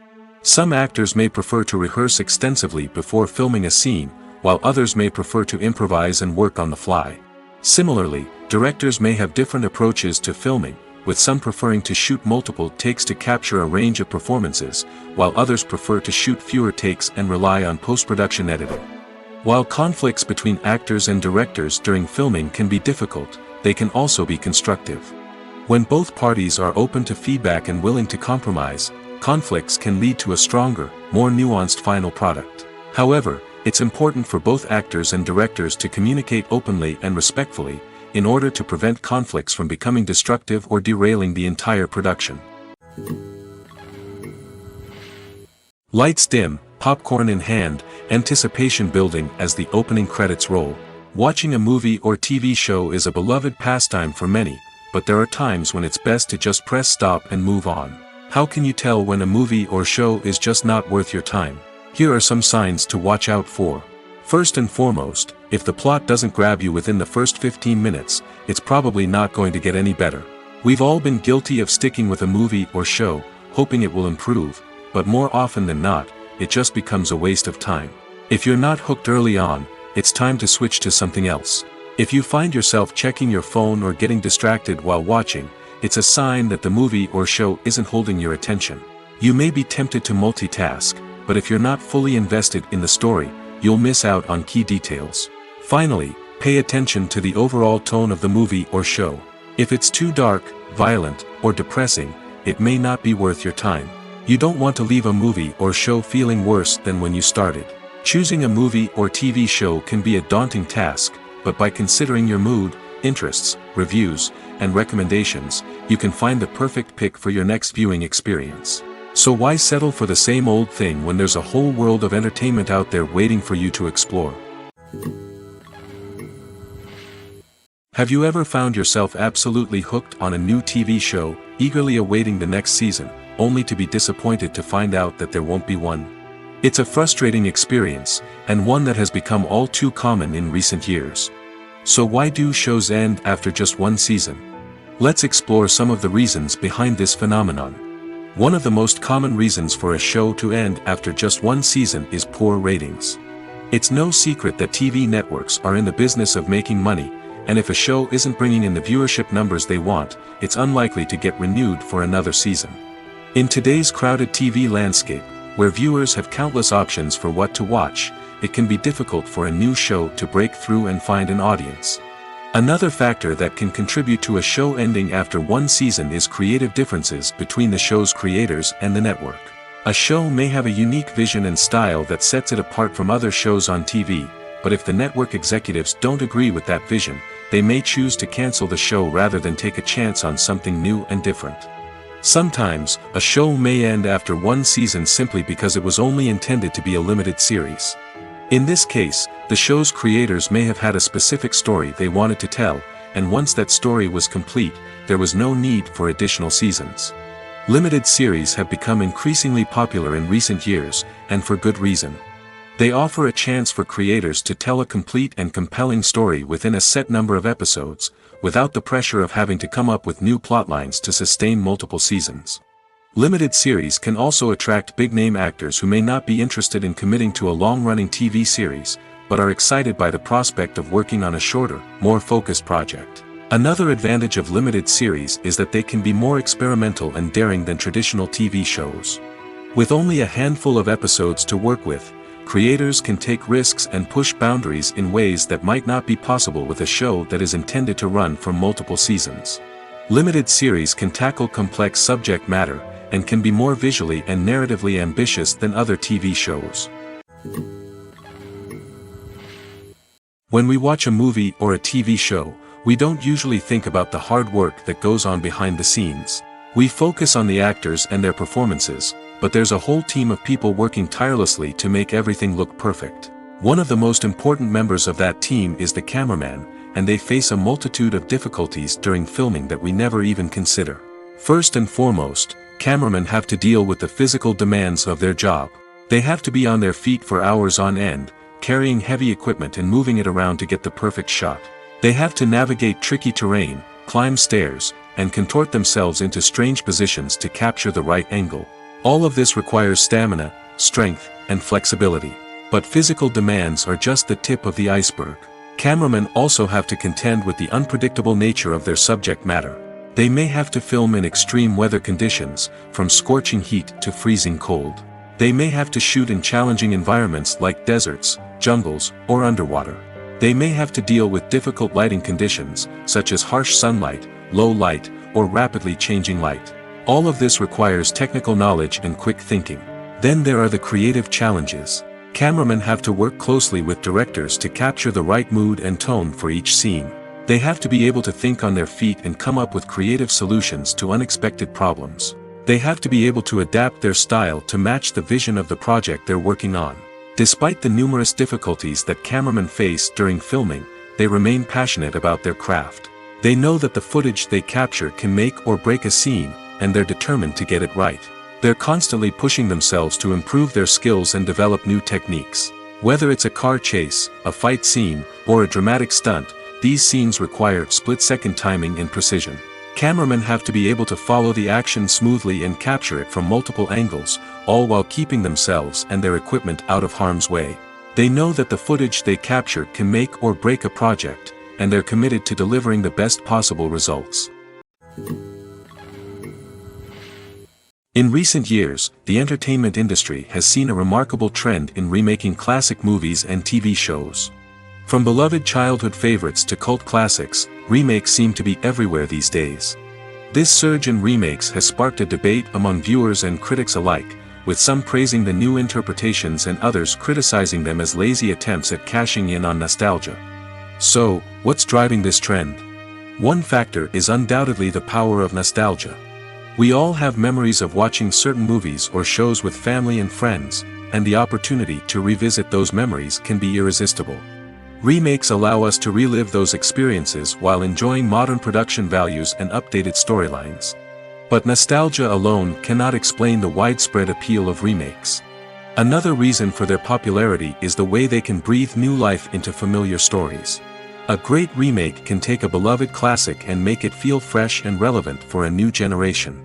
Some actors may prefer to rehearse extensively before filming a scene, while others may prefer to improvise and work on the fly. Similarly, directors may have different approaches to filming, with some preferring to shoot multiple takes to capture a range of performances, while others prefer to shoot fewer takes and rely on post-production editing. While conflicts between actors and directors during filming can be difficult, they can also be constructive. When both parties are open to feedback and willing to compromise, conflicts can lead to a stronger, more nuanced final product. However, it's important for both actors and directors to communicate openly and respectfully, in order to prevent conflicts from becoming destructive or derailing the entire production. Lights dim, popcorn in hand, anticipation building as the opening credits roll. Watching a movie or TV show is a beloved pastime for many, but there are times when it's best to just press stop and move on. How can you tell when a movie or show is just not worth your time? Here are some signs to watch out for. First and foremost, if the plot doesn't grab you within the first 15 minutes, it's probably not going to get any better. We've all been guilty of sticking with a movie or show, hoping it will improve, but more often than not, it just becomes a waste of time. If you're not hooked early on, it's time to switch to something else. If you find yourself checking your phone or getting distracted while watching, it's a sign that the movie or show isn't holding your attention. You may be tempted to multitask, but if you're not fully invested in the story, you'll miss out on key details. Finally, pay attention to the overall tone of the movie or show. If it's too dark, violent, or depressing, it may not be worth your time. You don't want to leave a movie or show feeling worse than when you started. Choosing a movie or TV show can be a daunting task, but by considering your mood, interests, reviews, and recommendations, you can find the perfect pick for your next viewing experience. So why settle for the same old thing when there's a whole world of entertainment out there waiting for you to explore? Have you ever found yourself absolutely hooked on a new TV show, eagerly awaiting the next season, only to be disappointed to find out that there won't be one? It's a frustrating experience, and one that has become all too common in recent years. So why do shows end after just one season? Let's explore some of the reasons behind this phenomenon. One of the most common reasons for a show to end after just one season is poor ratings. It's no secret that TV networks are in the business of making money, and if a show isn't bringing in the viewership numbers they want, it's unlikely to get renewed for another season. In today's crowded TV landscape, where viewers have countless options for what to watch, it can be difficult for a new show to break through and find an audience. Another factor that can contribute to a show ending after one season is creative differences between the show's creators and the network. A show may have a unique vision and style that sets it apart from other shows on TV, but if the network executives don't agree with that vision, they may choose to cancel the show rather than take a chance on something new and different. Sometimes, a show may end after one season simply because it was only intended to be a limited series. In this case, the show's creators may have had a specific story they wanted to tell, and once that story was complete, there was no need for additional seasons. Limited series have become increasingly popular in recent years, and for good reason. They offer a chance for creators to tell a complete and compelling story within a set number of episodes, without the pressure of having to come up with new plotlines to sustain multiple seasons. Limited series can also attract big-name actors who may not be interested in committing to a long-running TV series, but are excited by the prospect of working on a shorter, more focused project. Another advantage of limited series is that they can be more experimental and daring than traditional TV shows. With only a handful of episodes to work with, creators can take risks and push boundaries in ways that might not be possible with a show that is intended to run for multiple seasons. Limited series can tackle complex subject matter, and can be more visually and narratively ambitious than other TV shows. When we watch a movie or a TV show, we don't usually think about the hard work that goes on behind the scenes. We focus on the actors and their performances, but there's a whole team of people working tirelessly to make everything look perfect. One of the most important members of that team is the cameraman, and they face a multitude of difficulties during filming that we never even consider. First and foremost, cameramen have to deal with the physical demands of their job. They have to be on their feet for hours on end, carrying heavy equipment and moving it around to get the perfect shot. They have to navigate tricky terrain, climb stairs, and contort themselves into strange positions to capture the right angle. All of this requires stamina, strength, and flexibility. But physical demands are just the tip of the iceberg. Cameramen also have to contend with the unpredictable nature of their subject matter. They may have to film in extreme weather conditions, from scorching heat to freezing cold. They may have to shoot in challenging environments like deserts, jungles, or underwater. They may have to deal with difficult lighting conditions, such as harsh sunlight, low light, or rapidly changing light. All of this requires technical knowledge and quick thinking. Then there are the creative challenges. Cameramen have to work closely with directors to capture the right mood and tone for each scene. They have to be able to think on their feet and come up with creative solutions to unexpected problems. They have to be able to adapt their style to match the vision of the project they're working on. Despite the numerous difficulties that cameramen face during filming, they remain passionate about their craft. They know that the footage they capture can make or break a scene, and they're determined to get it right. They're constantly pushing themselves to improve their skills and develop new techniques. Whether it's a car chase, a fight scene, or a dramatic stunt, these scenes require split-second timing and precision. Cameramen have to be able to follow the action smoothly and capture it from multiple angles, all while keeping themselves and their equipment out of harm's way. They know that the footage they capture can make or break a project, and they're committed to delivering the best possible results. In recent years, the entertainment industry has seen a remarkable trend in remaking classic movies and TV shows. From beloved childhood favorites to cult classics, remakes seem to be everywhere these days. This surge in remakes has sparked a debate among viewers and critics alike, with some praising the new interpretations and others criticizing them as lazy attempts at cashing in on nostalgia. So, what's driving this trend? One factor is undoubtedly the power of nostalgia. We all have memories of watching certain movies or shows with family and friends, and the opportunity to revisit those memories can be irresistible. Remakes allow us to relive those experiences while enjoying modern production values and updated storylines. But nostalgia alone cannot explain the widespread appeal of remakes. Another reason for their popularity is the way they can breathe new life into familiar stories. A great remake can take a beloved classic and make it feel fresh and relevant for a new generation.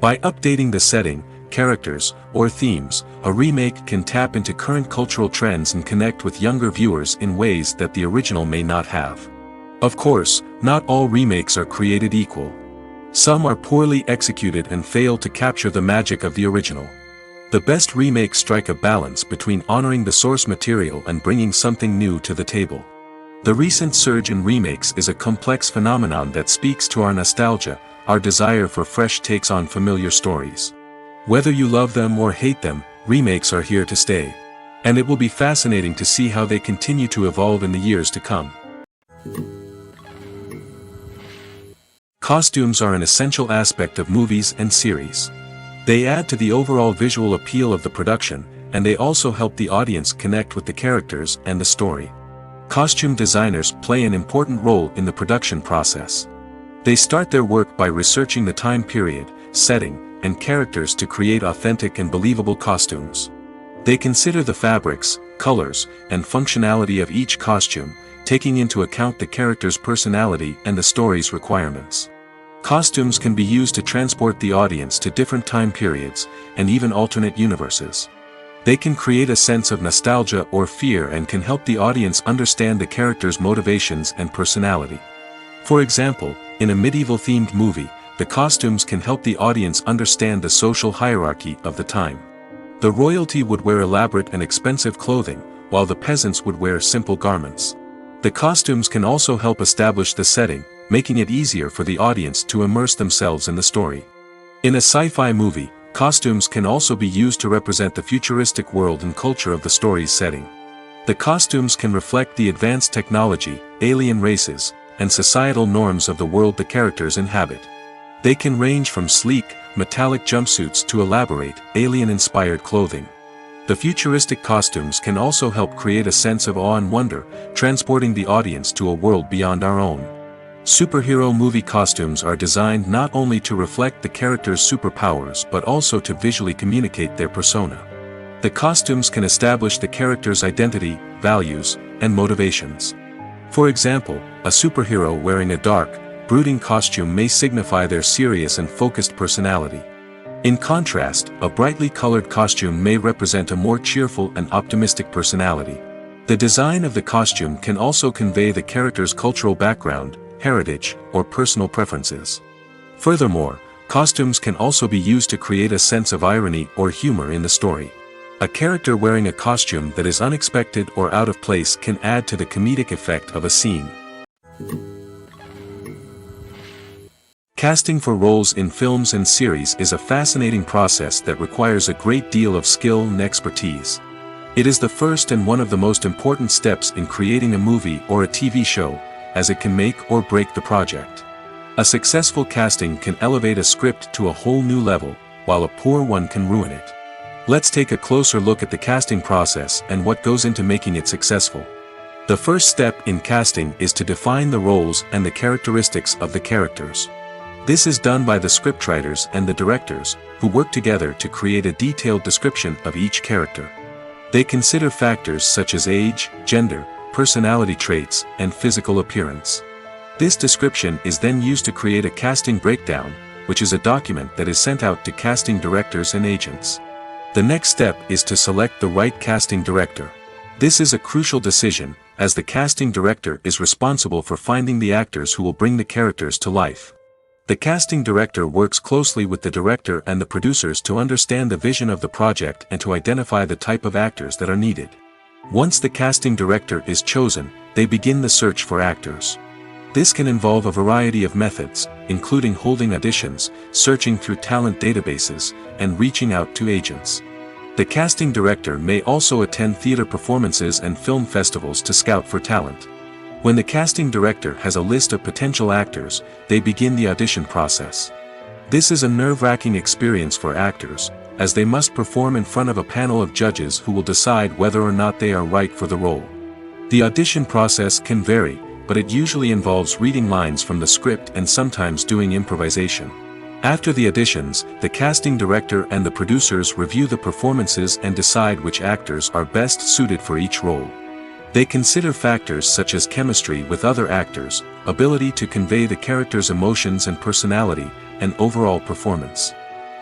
By updating the setting, characters, or themes, a remake can tap into current cultural trends and connect with younger viewers in ways that the original may not have. Of course, not all remakes are created equal. Some are poorly executed and fail to capture the magic of the original. The best remakes strike a balance between honoring the source material and bringing something new to the table. The recent surge in remakes is a complex phenomenon that speaks to our nostalgia, our desire for fresh takes on familiar stories. Whether you love them or hate them, remakes are here to stay. And it will be fascinating to see how they continue to evolve in the years to come. Costumes are an essential aspect of movies and series. They add to the overall visual appeal of the production, and they also help the audience connect with the characters and the story. Costume designers play an important role in the production process. They start their work by researching the time period, setting, and characters to create authentic and believable costumes. They consider the fabrics, colors, and functionality of each costume, taking into account the character's personality and the story's requirements. Costumes can be used to transport the audience to different time periods, and even alternate universes. They can create a sense of nostalgia or fear and can help the audience understand the character's motivations and personality. For example, in a medieval-themed movie, the costumes can help the audience understand the social hierarchy of the time. The royalty would wear elaborate and expensive clothing, while the peasants would wear simple garments. The costumes can also help establish the setting, making it easier for the audience to immerse themselves in the story. In a sci-fi movie, costumes can also be used to represent the futuristic world and culture of the story's setting. The costumes can reflect the advanced technology, alien races, and societal norms of the world the characters inhabit. They can range from sleek, metallic jumpsuits to elaborate, alien-inspired clothing. The futuristic costumes can also help create a sense of awe and wonder, transporting the audience to a world beyond our own. Superhero movie costumes are designed not only to reflect the character's superpowers but also to visually communicate their persona. The costumes can establish the character's identity, values, and motivations. For example, a superhero wearing a dark, brooding costume may signify their serious and focused personality. In contrast, a brightly colored costume may represent a more cheerful and optimistic personality. The design of the costume can also convey the character's cultural background, heritage, or personal preferences. Furthermore, costumes can also be used to create a sense of irony or humor in the story. A character wearing a costume that is unexpected or out of place can add to the comedic effect of a scene. Casting for roles in films and series is a fascinating process that requires a great deal of skill and expertise. It is the first and one of the most important steps in creating a movie or a TV show, as it can make or break the project. A successful casting can elevate a script to a whole new level, while a poor one can ruin it. Let's take a closer look at the casting process and what goes into making it successful. The first step in casting is to define the roles and the characteristics of the characters. This is done by the scriptwriters and the directors, who work together to create a detailed description of each character. They consider factors such as age, gender, personality traits, and physical appearance. This description is then used to create a casting breakdown, which is a document that is sent out to casting directors and agents. The next step is to select the right casting director. This is a crucial decision, as the casting director is responsible for finding the actors who will bring the characters to life. The casting director works closely with the director and the producers to understand the vision of the project and to identify the type of actors that are needed. Once the casting director is chosen, they begin the search for actors. This can involve a variety of methods, including holding auditions, searching through talent databases, and reaching out to agents. The casting director may also attend theater performances and film festivals to scout for talent. When the casting director has a list of potential actors, they begin the audition process. This is a nerve-wracking experience for actors, as they must perform in front of a panel of judges who will decide whether or not they are right for the role. The audition process can vary, but it usually involves reading lines from the script and sometimes doing improvisation. After the auditions, the casting director and the producers review the performances and decide which actors are best suited for each role. They consider factors such as chemistry with other actors, ability to convey the character's emotions and personality, and overall performance.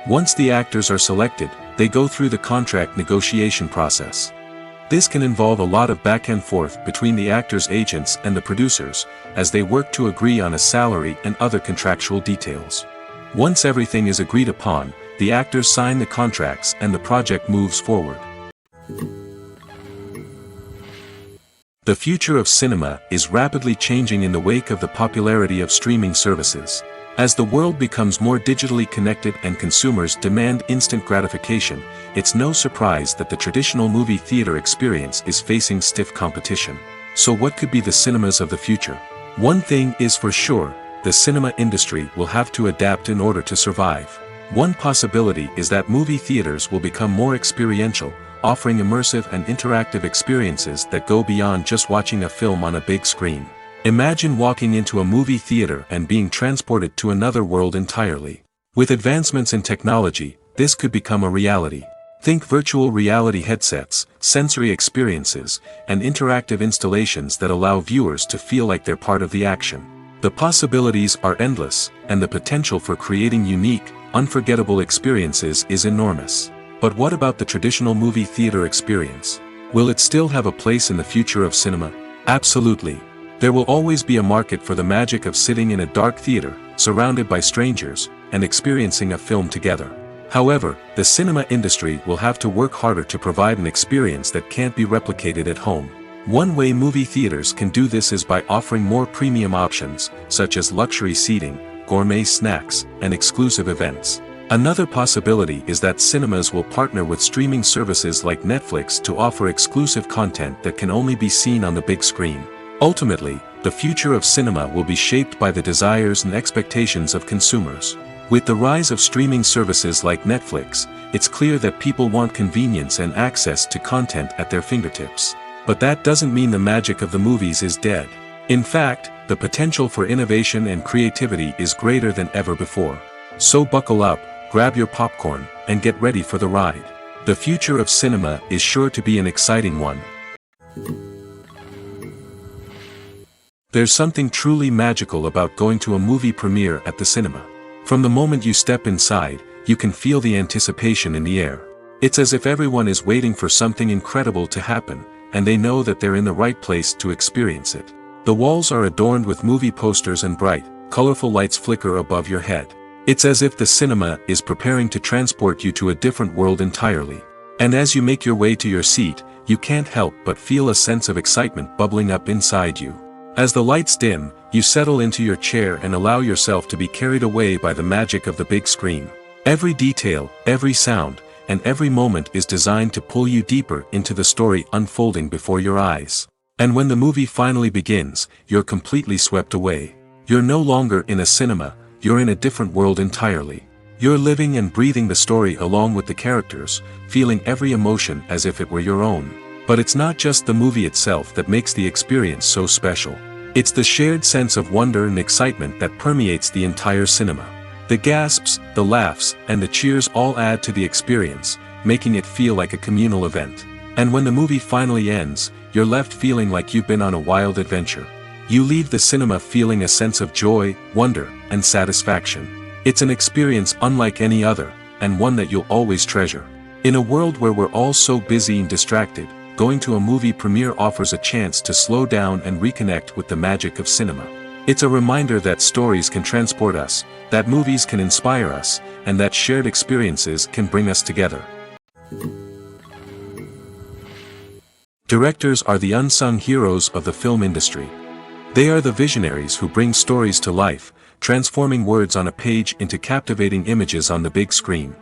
Once the actors are selected, they go through the contract negotiation process. This can involve a lot of back and forth between the actors' agents and the producers, as they work to agree on a salary and other contractual details. Once everything is agreed upon, the actors sign the contracts and the project moves forward. The future of cinema is rapidly changing in the wake of the popularity of streaming services. As the world becomes more digitally connected and consumers demand instant gratification, it's no surprise that the traditional movie theater experience is facing stiff competition. So what could be the cinemas of the future? One thing is for sure, the cinema industry will have to adapt in order to survive. One possibility is that movie theaters will become more experiential, offering immersive and interactive experiences that go beyond just watching a film on a big screen. Imagine walking into a movie theater and being transported to another world entirely. With advancements in technology, this could become a reality. Think virtual reality headsets, sensory experiences, and interactive installations that allow viewers to feel like they're part of the action. The possibilities are endless, and the potential for creating unique, unforgettable experiences is enormous. But what about the traditional movie theater experience? Will it still have a place in the future of cinema? Absolutely. There will always be a market for the magic of sitting in a dark theater, surrounded by strangers, and experiencing a film together. However, the cinema industry will have to work harder to provide an experience that can't be replicated at home. One way movie theaters can do this is by offering more premium options, such as luxury seating, gourmet snacks, and exclusive events. Another possibility is that cinemas will partner with streaming services like Netflix to offer exclusive content that can only be seen on the big screen. Ultimately, the future of cinema will be shaped by the desires and expectations of consumers. With the rise of streaming services like Netflix, it's clear that people want convenience and access to content at their fingertips. But that doesn't mean the magic of the movies is dead. In fact, the potential for innovation and creativity is greater than ever before. So buckle up, grab your popcorn, and get ready for the ride. The future of cinema is sure to be an exciting one. There's something truly magical about going to a movie premiere at the cinema. From the moment you step inside, you can feel the anticipation in the air. It's as if everyone is waiting for something incredible to happen, and they know that they're in the right place to experience it. The walls are adorned with movie posters and bright, colorful lights flicker above your head. It's as if the cinema is preparing to transport you to a different world entirely. And as you make your way to your seat, you can't help but feel a sense of excitement bubbling up inside you. As the lights dim, You settle into your chair and allow yourself to be carried away by the magic of the big screen. Every detail, every sound, and every moment is designed to pull you deeper into the story unfolding before your eyes. And when the movie finally begins, you're completely swept away. You're no longer in a cinema, you're in a different world entirely. You're living and breathing the story along with the characters, feeling every emotion as if it were your own. But it's not just the movie itself that makes the experience so special. It's the shared sense of wonder and excitement that permeates the entire cinema. The gasps, the laughs, and the cheers all add to the experience, making it feel like a communal event. And when the movie finally ends, you're left feeling like you've been on a wild adventure. You leave the cinema feeling a sense of joy, wonder, and satisfaction. It's an experience unlike any other, and one that you'll always treasure. In a world where we're all so busy and distracted, going to a movie premiere offers a chance to slow down and reconnect with the magic of cinema. It's a reminder that stories can transport us, that movies can inspire us, and that shared experiences can bring us together. Directors are the unsung heroes of the film industry. They are the visionaries who bring stories to life, transforming words on a page into captivating images on the big screen.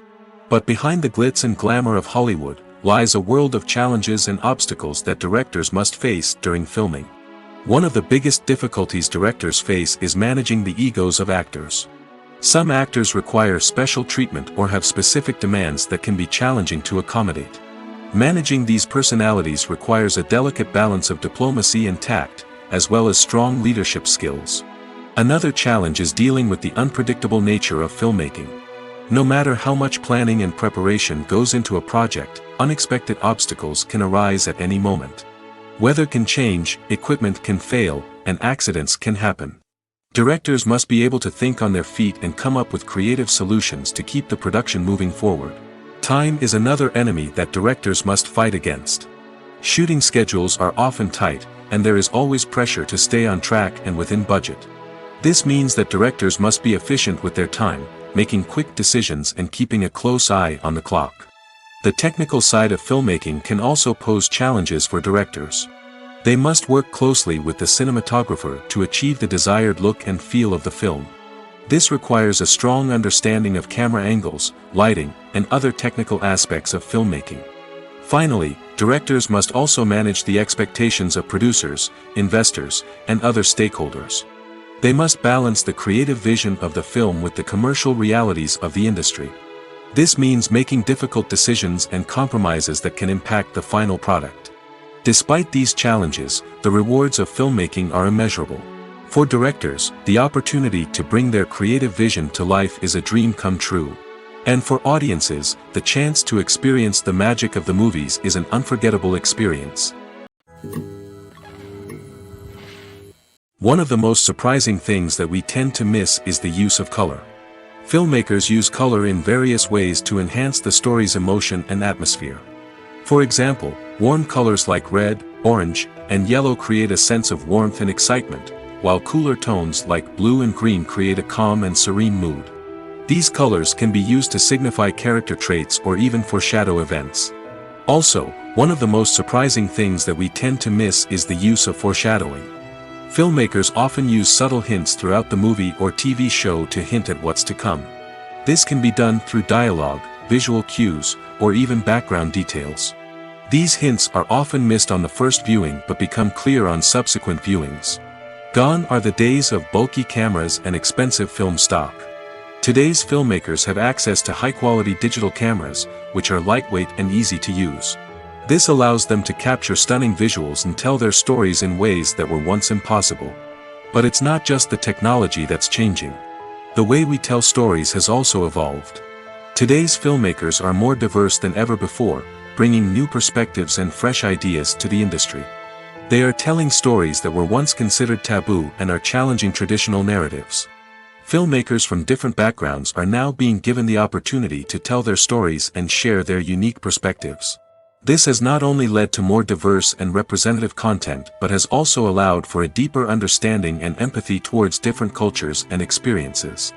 But behind the glitz and glamour of Hollywood, lies a world of challenges and obstacles that directors must face during filming. One of the biggest difficulties directors face is managing the egos of actors. Some actors require special treatment or have specific demands that can be challenging to accommodate. Managing these personalities requires a delicate balance of diplomacy and tact, as well as strong leadership skills. Another challenge is dealing with the unpredictable nature of filmmaking. No matter how much planning and preparation goes into a project, unexpected obstacles can arise at any moment. Weather can change, equipment can fail, and accidents can happen. Directors must be able to think on their feet and come up with creative solutions to keep the production moving forward. Time is another enemy that directors must fight against. Shooting schedules are often tight, and there is always pressure to stay on track and within budget. This means that directors must be efficient with their time, making quick decisions and keeping a close eye on the clock. The technical side of filmmaking can also pose challenges for directors. They must work closely with the cinematographer to achieve the desired look and feel of the film. This requires a strong understanding of camera angles, lighting, and other technical aspects of filmmaking. Finally, directors must also manage the expectations of producers, investors, and other stakeholders. They must balance the creative vision of the film with the commercial realities of the industry. This means making difficult decisions and compromises that can impact the final product. Despite these challenges, the rewards of filmmaking are immeasurable. For directors, the opportunity to bring their creative vision to life is a dream come true. And for audiences, the chance to experience the magic of the movies is an unforgettable experience. One of the most surprising things that we tend to miss is the use of color. Filmmakers use color in various ways to enhance the story's emotion and atmosphere. For example, warm colors like red, orange, and yellow create a sense of warmth and excitement, while cooler tones like blue and green create a calm and serene mood. These colors can be used to signify character traits or even foreshadow events. Also, one of the most surprising things that we tend to miss is the use of foreshadowing. Filmmakers often use subtle hints throughout the movie or TV show to hint at what's to come. This can be done through dialogue, visual cues, or even background details. These hints are often missed on the first viewing but become clear on subsequent viewings. Gone are the days of bulky cameras and expensive film stock. Today's filmmakers have access to high-quality digital cameras, which are lightweight and easy to use. This allows them to capture stunning visuals and tell their stories in ways that were once impossible. But it's not just the technology that's changing. The way we tell stories has also evolved. Today's filmmakers are more diverse than ever before, bringing new perspectives and fresh ideas to the industry. They are telling stories that were once considered taboo and are challenging traditional narratives. Filmmakers from different backgrounds are now being given the opportunity to tell their stories and share their unique perspectives. This has not only led to more diverse and representative content but has also allowed for a deeper understanding and empathy towards different cultures and experiences.